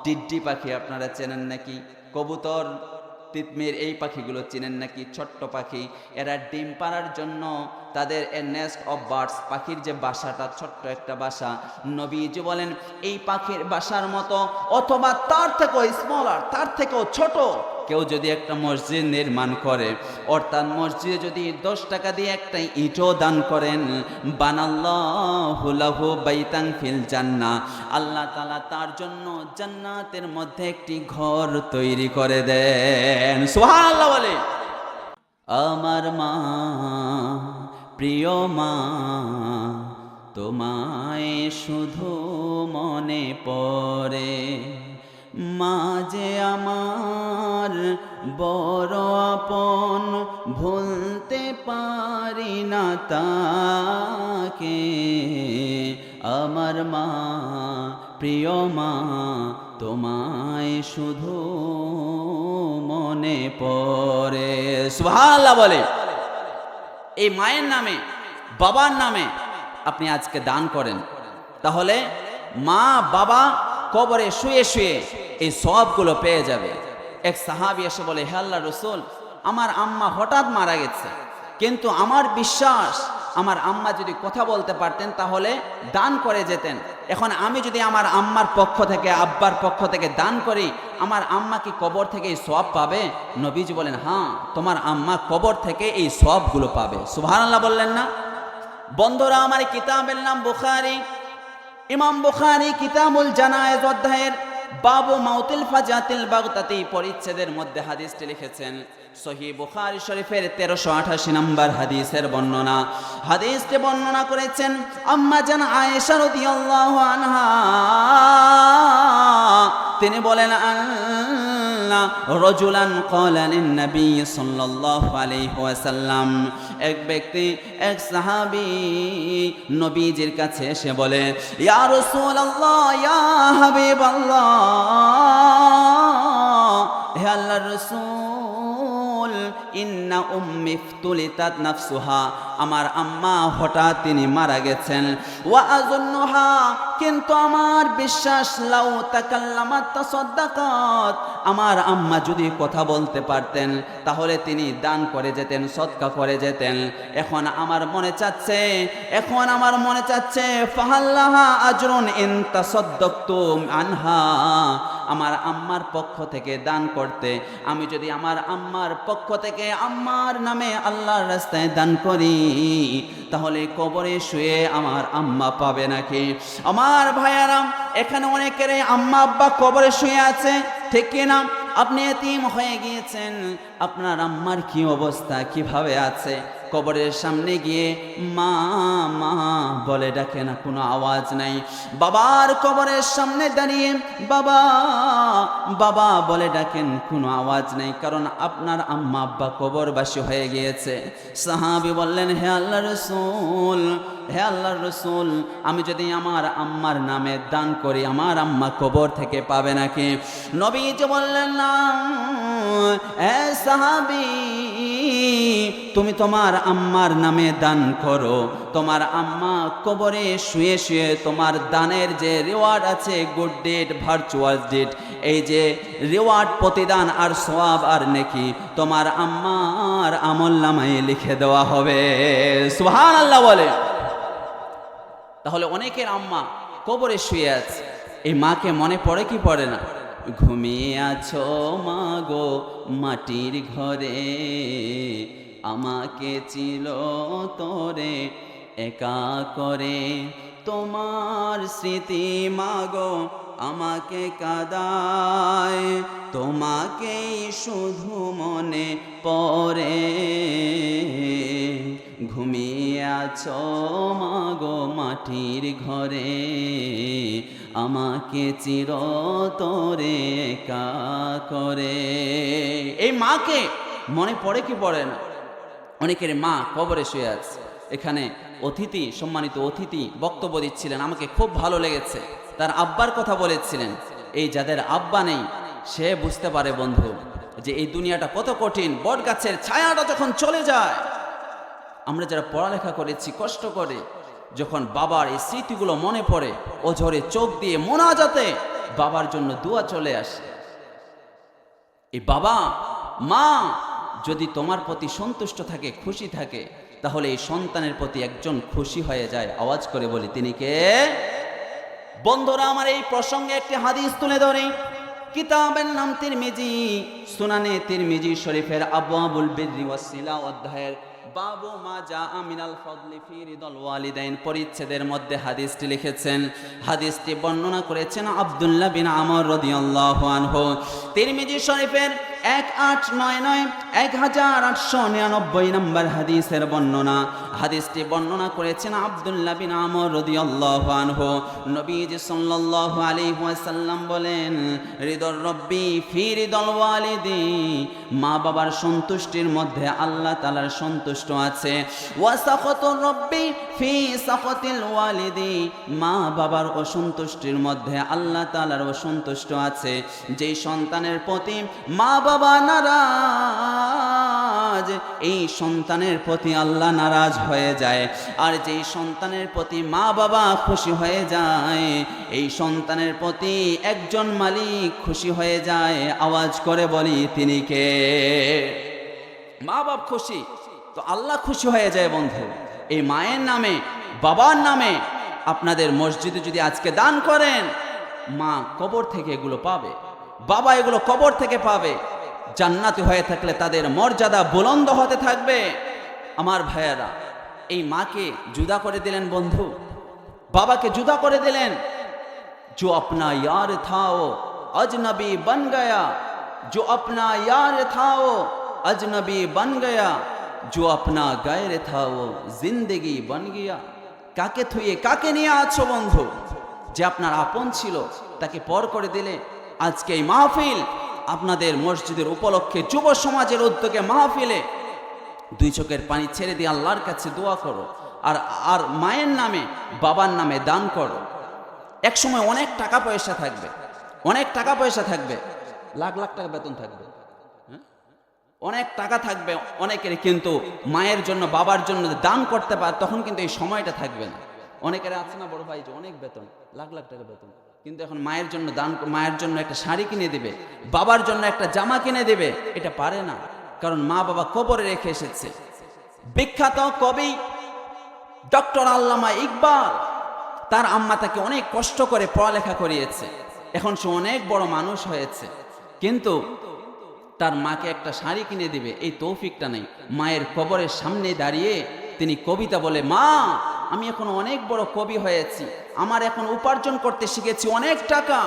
টিড্ডি পাখি আপনারা চেনেন নাকি? কবুতর, তিতমির, এই পাখিগুলো চিনেন নাকি? ছোট্ট পাখি, এরা ডিম পাড়ার জন্য তাদের নেস্ট অফ বার্ডস, পাখির যে বাসাটা, ছোট্ট একটা বাসা, নবীজি বলেন এই পাখির বাসার মতো অথবা তার থেকেও স্মলার, তার থেকেও ছোট কেউ যদি একটা মসজিদ নির্মাণ করে, অর্থাৎ মসজিদে যদি 10 টাকা দিয়ে একটা ইটও দান করেন, বানাল্লাহু লাহু বাইতান ফিল জান্নাহ, আল্লাহ তাআলা তার জন্য জান্নাতের মধ্যে একটি ঘর তৈরি করে দেন। সুবহানাল্লাহ বলে। আমার মা, প্রিয় মা, তোমায় শুধু মনে পড়ে, মা যে আমার বড় আপন, ভুলতে পারি না তোমাকে আমার মা, প্রিয় মা, তোমায় শুধু মনে পড়ে। সুবহানাল্লাহ বলে। এই মায়ের নামে, বাবার নামে আপনি আজকে দান করেন, তাহলে মা বাবা কবরে শুয়ে শুয়ে এই সওয়াবগুলো পেয়ে যাবে। এক সাহাবী এসে বলে, হে আল্লাহর রাসূল, আমার আম্মা হঠাৎ মারা গেছে, কিন্তু আমার বিশ্বাস আমার আম্মা যদি কথা বলতে পারতেন তাহলে দান করে যেতেন। এখন আমি যদি আমার আম্মার পক্ষ থেকে, আব্বার পক্ষ থেকে দান করি, আমার আম্মা কি কবর থেকে এই সওয়াব পাবে? নবীজি বলেন, হ্যাঁ, তোমার আম্মা কবর থেকে এই সওয়াবগুলো পাবে। সুবহানাল্লাহ বললেন না? বন্ধুরা আমার, কিতাবের নাম বুখারী। ইমাম বুখারী কিতাবুল জানায়েজ অধ্যায়ের বাবু মাউতিল ফাজাতিল বাগতাতি পরিচ্ছেদের মধ্যে হাদিসটি লিখেছেন। সহিহ বুখারী শরীফের 1388 নম্বর হাদিসের বর্ণনা। হাদিসটি বর্ণনা করেছেন আম্মা জান আয়েশা রাদিয়াল্লাহু আনহা। তিনি বলেন, আন্না রাজুলান ক্বালা লিন নবী সাল্লাল্লাহু আলাইহি ওয়াসাল্লাম, এক ব্যক্তি, এক সাহাবী নবীজির কাছে এসে বলে, ইয়া রাসূলুল্লাহ, ইয়া হাবিবাল্লাহ, হে আল্লাহর রাসূল, ইন্না উম্মি ইফতুলিতাত নাফসুহা, আমার আম্মা হঠাৎ তিনি মারা গেছেন। ওয়া আযুন্নুহা, কিন্তু আমার বিশ্বাস, লাউ তাকাল্লামাত তাসাদ্দাকাত, আমার আম্মা যদি কথা বলতে পারতেন তাহলে তিনি দান করে যেতেন, সদকা করে যেতেন। এখন আমার মনে চাচ্ছে ফাহাল্লাহা আজরুন ইন তাসাদ্দাকতুম আনহা, আমার আম্মার পক্ষ থেকে দান করতে। আমি যদি আমার আম্মার পক্ষ থেকে আম্মার নামে আল্লাহর রাস্তায় দান করি, তাহলে কবরে শুয়ে আমার আম্মা পাবে নাকি? আমার ভাইয়ারা, এখানে অনেকের আম্মা আব্বা কবরে শুয়ে আছে, ঠিক কিনা? আপনি এতিম হয়ে গিয়েছেন, আপনার আম্মার কি অবস্থা, কিভাবে আছে? কবরের সামনে গিয়ে মা মা বলে ডাকে না, কোনো আওয়াজ নাই। বাবার কবরের সামনে দাঁড়িয়ে বাবা বাবা বলে ডাকেন, কোনো আওয়াজ নাই, কারণ আপনার আম্মা আব্বা কবরবাসী হয়ে গিয়েছে। সাহাবী বললেন, হে আল্লাহর রাসূল, হে আল্লাহর রাসূল, আমি যদি আমার আম্মার নামে দান করি, আমার আম্মা কবর থেকে পাবে নাকি? নবীজি বললেন, না, হে সাহাবী, তুমি তোমার আম্মার নামে দান করো, তোমার আম্মা কবরে শুয়ে শুয়ে তোমার দানের যে রিওয়ার্ড আছে, গুড ডিড, ভার্চুয়াল ডিড, এই যে রিওয়ার্ড, প্রতিদান আর সওয়াব আর নেকি তোমার আম্মার আমলনামায় লিখে দেওয়া হবে। সুবহানাল্লাহ বলে। তাহলে অনেকের আম্মা কবরে শুয়ে আছে, এই মাকে মনে পড়ে কি পড়ে না? ঘুমিয়ে আছো মা গো মাটির ঘরে, আমাকে ছিল তোরে একা করে, তোমার স্মৃতি মাগো আমাকে কাঁদায়, তোমাকেই শুধু মনে পড়ে। ঘুমিয়ে আছো মাগো মাটির ঘরে, আমাকে চিরতরে একা করে। এই মাকে মনে পড়ে কি পড়ে না? অনেকের মা কবরে শুয়ে আছে। এখানে অতিথি, সম্মানিত অতিথি বক্তব্য দিচ্ছিলেন, আমাকে খুব ভালো লেগেছে। তার আব্বার কথা বলেছিলেন। এই যাদের আব্বা নেই সে বুঝতে পারে বন্ধু যে এই দুনিয়াটা কত কঠিন। বট গাছের ছায়াটা যখন চলে যায়, আমরা যারা পড়ালেখা করেছি কষ্ট করে, যখন বাবার এই স্মৃতিগুলো মনে পড়ে, ওঝরে চোখ দিয়ে মোনাজাতে বাবার জন্য দোয়া চলে আসে। এই বাবা মা যদি তোমার প্রতি সন্তুষ্ট থাকে, খুশি থাকে, তাহলে এই সন্তানের প্রতি একজন খুশি হয়ে যায়। আওয়াজ করে বলি, তিনি কে? বন্ধুরা আমার, এই প্রসঙ্গে একটি হাদিস তুলে ধরি। কিতাবের নাম তিরমিজি, সুনানে তিরমিজি শরীফের আবওয়াবুল বিররি ওয়াস সিলা অধ্যায়ের বাবু মা জাআ মিনাল ফাদলি ফি রিদাল ওয়ালিদাইন পরিচ্ছেদের মধ্যে হাদিসটি লিখেছেন। হাদিসটি বর্ণনা করেছেন আব্দুল্লাহ বিন আমর রাদিয়াল্লাহু আনহু। তিরমিজি শরীফের 1899 নম্বর হাদিসের বর্ণনা। হাদিসটি বর্ণনা করেছেন আব্দুল্লাহ বিন আমর রাদিয়াল্লাহু আনহু। নবীজি সাল্লাল্লাহু আলাইহি ওয়াসাল্লাম বলেন, রিদর রব্বি ফি রিদাল ওয়ালিদি, মা বাবার সন্তুষ্টির মধ্যে আল্লাহ তাআলার সন্তুষ্ট আছে। ওয়াসাখাতুর রব্বি ফি সাখাতিল ওয়ালিদি, মা বাবার অসন্তুষ্টির মধ্যে আল্লাহ তাআলার অসন্তুষ্ট আছে। যেই সন্তানের প্রতি মা বাবা নারাজ, এই সন্তানের প্রতি আল্লাহ নারাজ হয়ে যায়। আর যেই সন্তানের প্রতি মা বাবা খুশি হয়ে যায়, এই সন্তানের প্রতি একজন মালিক খুশি হয়ে যায়। আওয়াজ করে বলি তিনি কে? মা বাপ খুশি তো আল্লাহ খুশি হয়ে যায় বন্ধু। এই মায়ের নামে বাবার নামে আপনাদের মসজিদে যদি আজকে দান করেন, মা কবর থেকে এগুলো পাবে, বাবা এগুলো কবর থেকে পাবে। জান্নাতি হয়ে থাকলে তাদের মর্যাদা বুলন্দ হতে থাকবে। আমার ভাইয়েরা, এই মাকে জুদা করে দিলেন বন্ধু, বাবাকে জুদা করে দিলেন। जो अपना यार था वो अजनबी बन गया, जो अपना यार था वो अजनबी बन गया, जो अपना गैर था वो जिंदगी बन गया। কাকে থুয়ে কাকে নিয়ে আছো বন্ধু? যে আপনার আপন ছিল তাকে পর করে দিলে। আজকে এই মাহফিল আপনাদের মসজিদের উপলক্ষে যুব সমাজের উদ্যোগে মাহফিলে দুই চোখের পানি ছেড়ে দিয়ে আল্লাহর কাছে দোয়া করো, আর মায়ের নামে বাবার নামে দান করো। এক সময় অনেক টাকা পয়সা থাকবে, অনেক টাকা পয়সা থাকবে, লাখ লাখ টাকা বেতন থাকবে, অনেক টাকা থাকবে অনেকের, কিন্তু মায়ের জন্য বাবার জন্য দান করতে পারে তখন কিন্তু এই সময়টা থাকবে না। অনেকের আছে না বড় ভাই যে অনেক বেতন, লাখ লাখ টাকা বেতন, কিন্তু এখন মায়ের জন্য দান, মায়ের জন্য একটা শাড়ি কিনে দিবে, বাবার জন্য একটা জামা কিনে দেবে, এটা পারে না। কারণ মা বাবা কবরে রেখে এসেছে। বিখ্যাত কবি ডক্টর আল্লামা ইকবাল, তার আম্মা তাকে অনেক কষ্ট করে পড়ালেখা করিয়েছে, এখন সে অনেক বড় মানুষ হয়েছে, কিন্তু তার মাকে একটা শাড়ি কিনে দিবে এই তৌফিকটা নেই। মায়ের কবরের সামনে দাঁড়িয়ে তিনি কবিতা বলে, মা আমি এখন অনেক বড় কবি হয়েছি, আমার এখন উপার্জন করতে শিখেছি অনেক টাকা,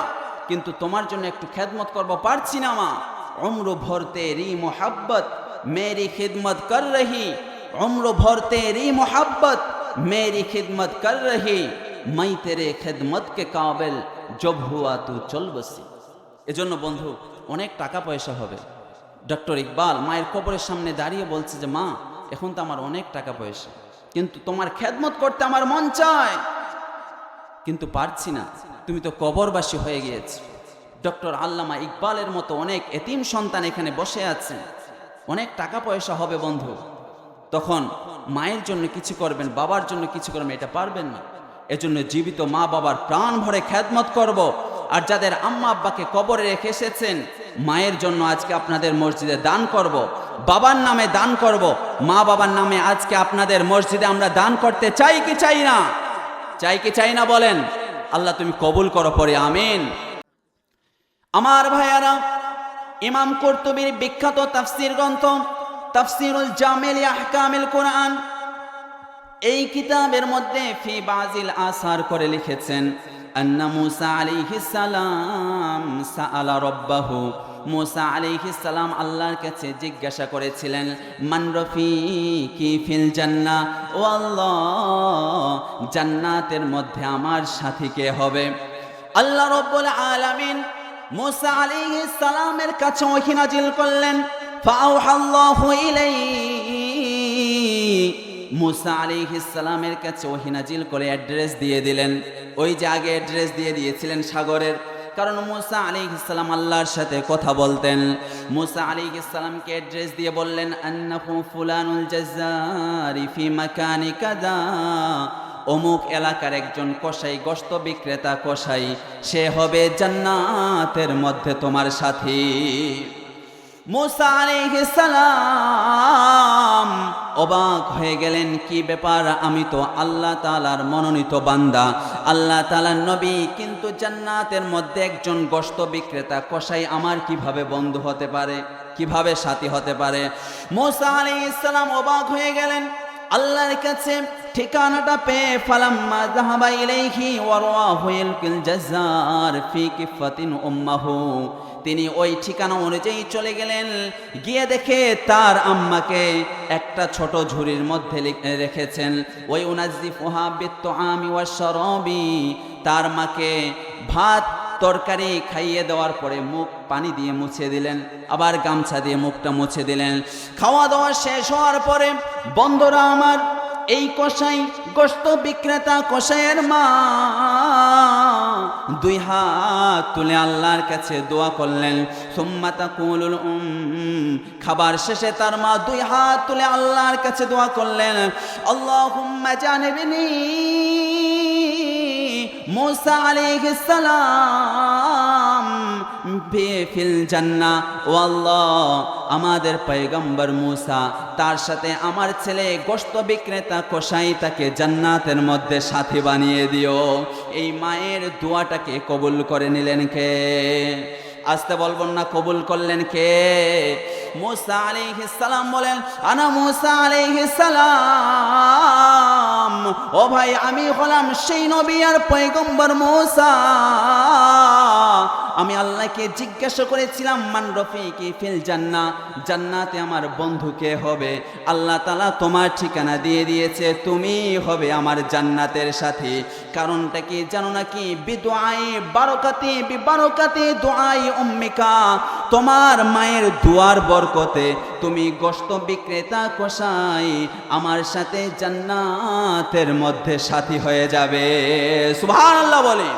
কিন্তু তোমার জন্য একটু খেদমত করবো পারছি না মা। उम्र भर तेरी मोहब्बत मेरी खिदमत कर रही, उम्र भर तेरी मोहब्बत मेरी खिदमत कर रही, मैं तेरे खिदमत के काबिल जब हुआ तू चल बसी। এজন্য বন্ধু অনেক টাকা পয়সা হবে। ডক্টর ইকবাল মায়ের কবরের সামনে দাঁড়িয়ে বলছে যে মা এখন তো আমার অনেক টাকা পয়সা, কিন্তু তোমার খেদমত করতে আমার মন চায়, কিন্তু পারছি না, তুমি তো কবরবাসী হয়ে গিয়েছ। ডক্টর আল্লামা ইকবালের মতো অনেক এতিম সন্তান এখানে বসে আছে, অনেক টাকা পয়সা হবে বন্ধু, তখন মায়ের জন্য কিছু করবেন, বাবার জন্য কিছু করবেন, এটা পারবেন না। এজন্য জীবিত মা বাবার প্রাণ ভরে খেদমত করব। আর যাদের আম্মা আব্বাকে কবরে রেখে এসেছেন, মায়ের জন্য আজকে আপনাদের মসজিদে দান করব, বাবার নামে দান করব, মা বাবার নামে আজকে আপনাদের মসজিদে আমরা দান করতে চাই কি চাই না? চাই কি চাই না বলেন? আল্লাহ তুমি কবুল করো পরে আমিন। আমার ভাইয়ারা, ইমাম কুরতুবীর বিখ্যাত তাফসীর গ্রন্থ তাফসীরুল জামি' লি আহকামিল কুরআন, এই কিতাবের মধ্যে ফি বাযিল আসার করে লিখেছেন আন্না মুসা আলাইহিস সালাম সাআলা রাব্বাহু, মুসা আলাইহিস সালাম আল্লাহর কাছে জিজ্ঞাসা করেছিলেন মান রফিকি ফিল জান্নাহ, ও আল্লাহ জান্নাতের মধ্যে আমার সাথী কে হবে? আল্লাহ রাব্বুল আলামিন মুসা আলাইহিস সালামের কাছে ওহী নাজিল করলেন, ফাআওহাল্লাহু ইলাইহি, মুসা আলাইহিস সালামের কাছে ওহী নাজিল করে অ্যাড্রেস দিয়ে দিলেন। ওই যে আগে অ্যাড্রেস দিয়ে দিয়েছিলেন সাগরের, কারণ মুসা আলাইহিস সালাম আল্লাহর সাথে কথা বলতেন। মুসা আলাইহিস সালামকে অ্যাড্রেস দিয়ে বললেন আন্নাহু ফুলানুল জাজ্জারি ফি মাকানি কাযা, অমুক এলাকার একজন কসাই, গোশত বিক্রেতা কসাই, সে হবে জান্নাতের মধ্যে তোমার সাথী। মুসা আলাইহিস সালাম অবাক হয়ে গেলেন, কি ব্যাপার, আমি তো আল্লাহ তাআলার মনোনীত বান্দা, আল্লাহ তাআলার নবী, কিন্তু জান্নাতের মধ্যে একজন গোশত বিক্রেতা কসাই আমার কিভাবে বন্ধু হতে পারে, কিভাবে সাথী হতে পারে? মুসা আলাইহিস সালাম অবাক হয়ে গেলেন, আল্লাহর কাছে ঠিকানাটা পেয়ে ফালাম্মা যাহাবা ইলাইহি ওয়া রাআহু ইয়ালকিল জাজ্জার ফি কিফাতিন উম্মাহু, তিনি ওই ঠিকানা অনুযায়ী চলে গেলেন, গিয়ে দেখে তার আম্মাকে একটা ছোট ঝুড়ির মধ্যে রেখেছেন। ওই উনাজ্জিফুহা বিত্তুআমি ওয়াশ-শারাবি, তার মাকে ভাত তরকারি খাইয়ে দেওয়ার পরে মুখ পানি দিয়ে মুছে দিলেন, আবার গামছা দিয়ে মুখটা মুছে দিলেন। খাওয়া দাওয়া শেষ হওয়ার পরে বন্ধুরা আমার, এই কসাই গোশত বিক্রেতা কসাইয়ের মা দুই হাত তুলে আল্লাহর কাছে দোয়া করলেন। সুম্মা তাকুলুল খাবার শেষে তার মা দুই হাত তুলে আল্লাহর কাছে দোয়া করলেন, আল্লাহুম্মা জানিবনি মুসা আলাইহিস সালাম ফিল জান্নাহ। ও আল্লাহ, আমাদের পয়গম্বর মুসা তার সাথে আমার ছেলে গোশত বিক্রেতা কসাই তাকে জান্নাতের মধ্যে সাথী বানিয়ে দিও। এই মায়ের দোয়াটাকে কবুল করে নিলেন কে? আসতে বলবেন না, কবুল করলেন কে? মুসা আলাইহিস সালাম বলেন, আনা মুসা আলাইহিস সালাম। ও ভাই, আমি হলাম সেই নবী আর পয়গম্বর মুসা। আমি আল্লাহকে জিজ্ঞাসা করেছিলাম, মান রফিকি ফিল জান্নাহ, জান্নাতে আমার বন্ধু কে হবে? আল্লাহ তাআলা তোমার ঠিকানা দিয়ে দিয়েছে, তুমি হবে আমার জান্নাতের সাথী। কারণটা কি জানো নাকি? বিদুআই বারাকাতি বিবারাকাতি দুআই উম্মিকা, তোমার মায়ের দুয়ার বরকতে তুমি গোশত বিক্রেতা কসাই আমার সাথে জান্নাতের মধ্যে সাথী হয়ে যাবে। সুবহানাল্লাহ বলে।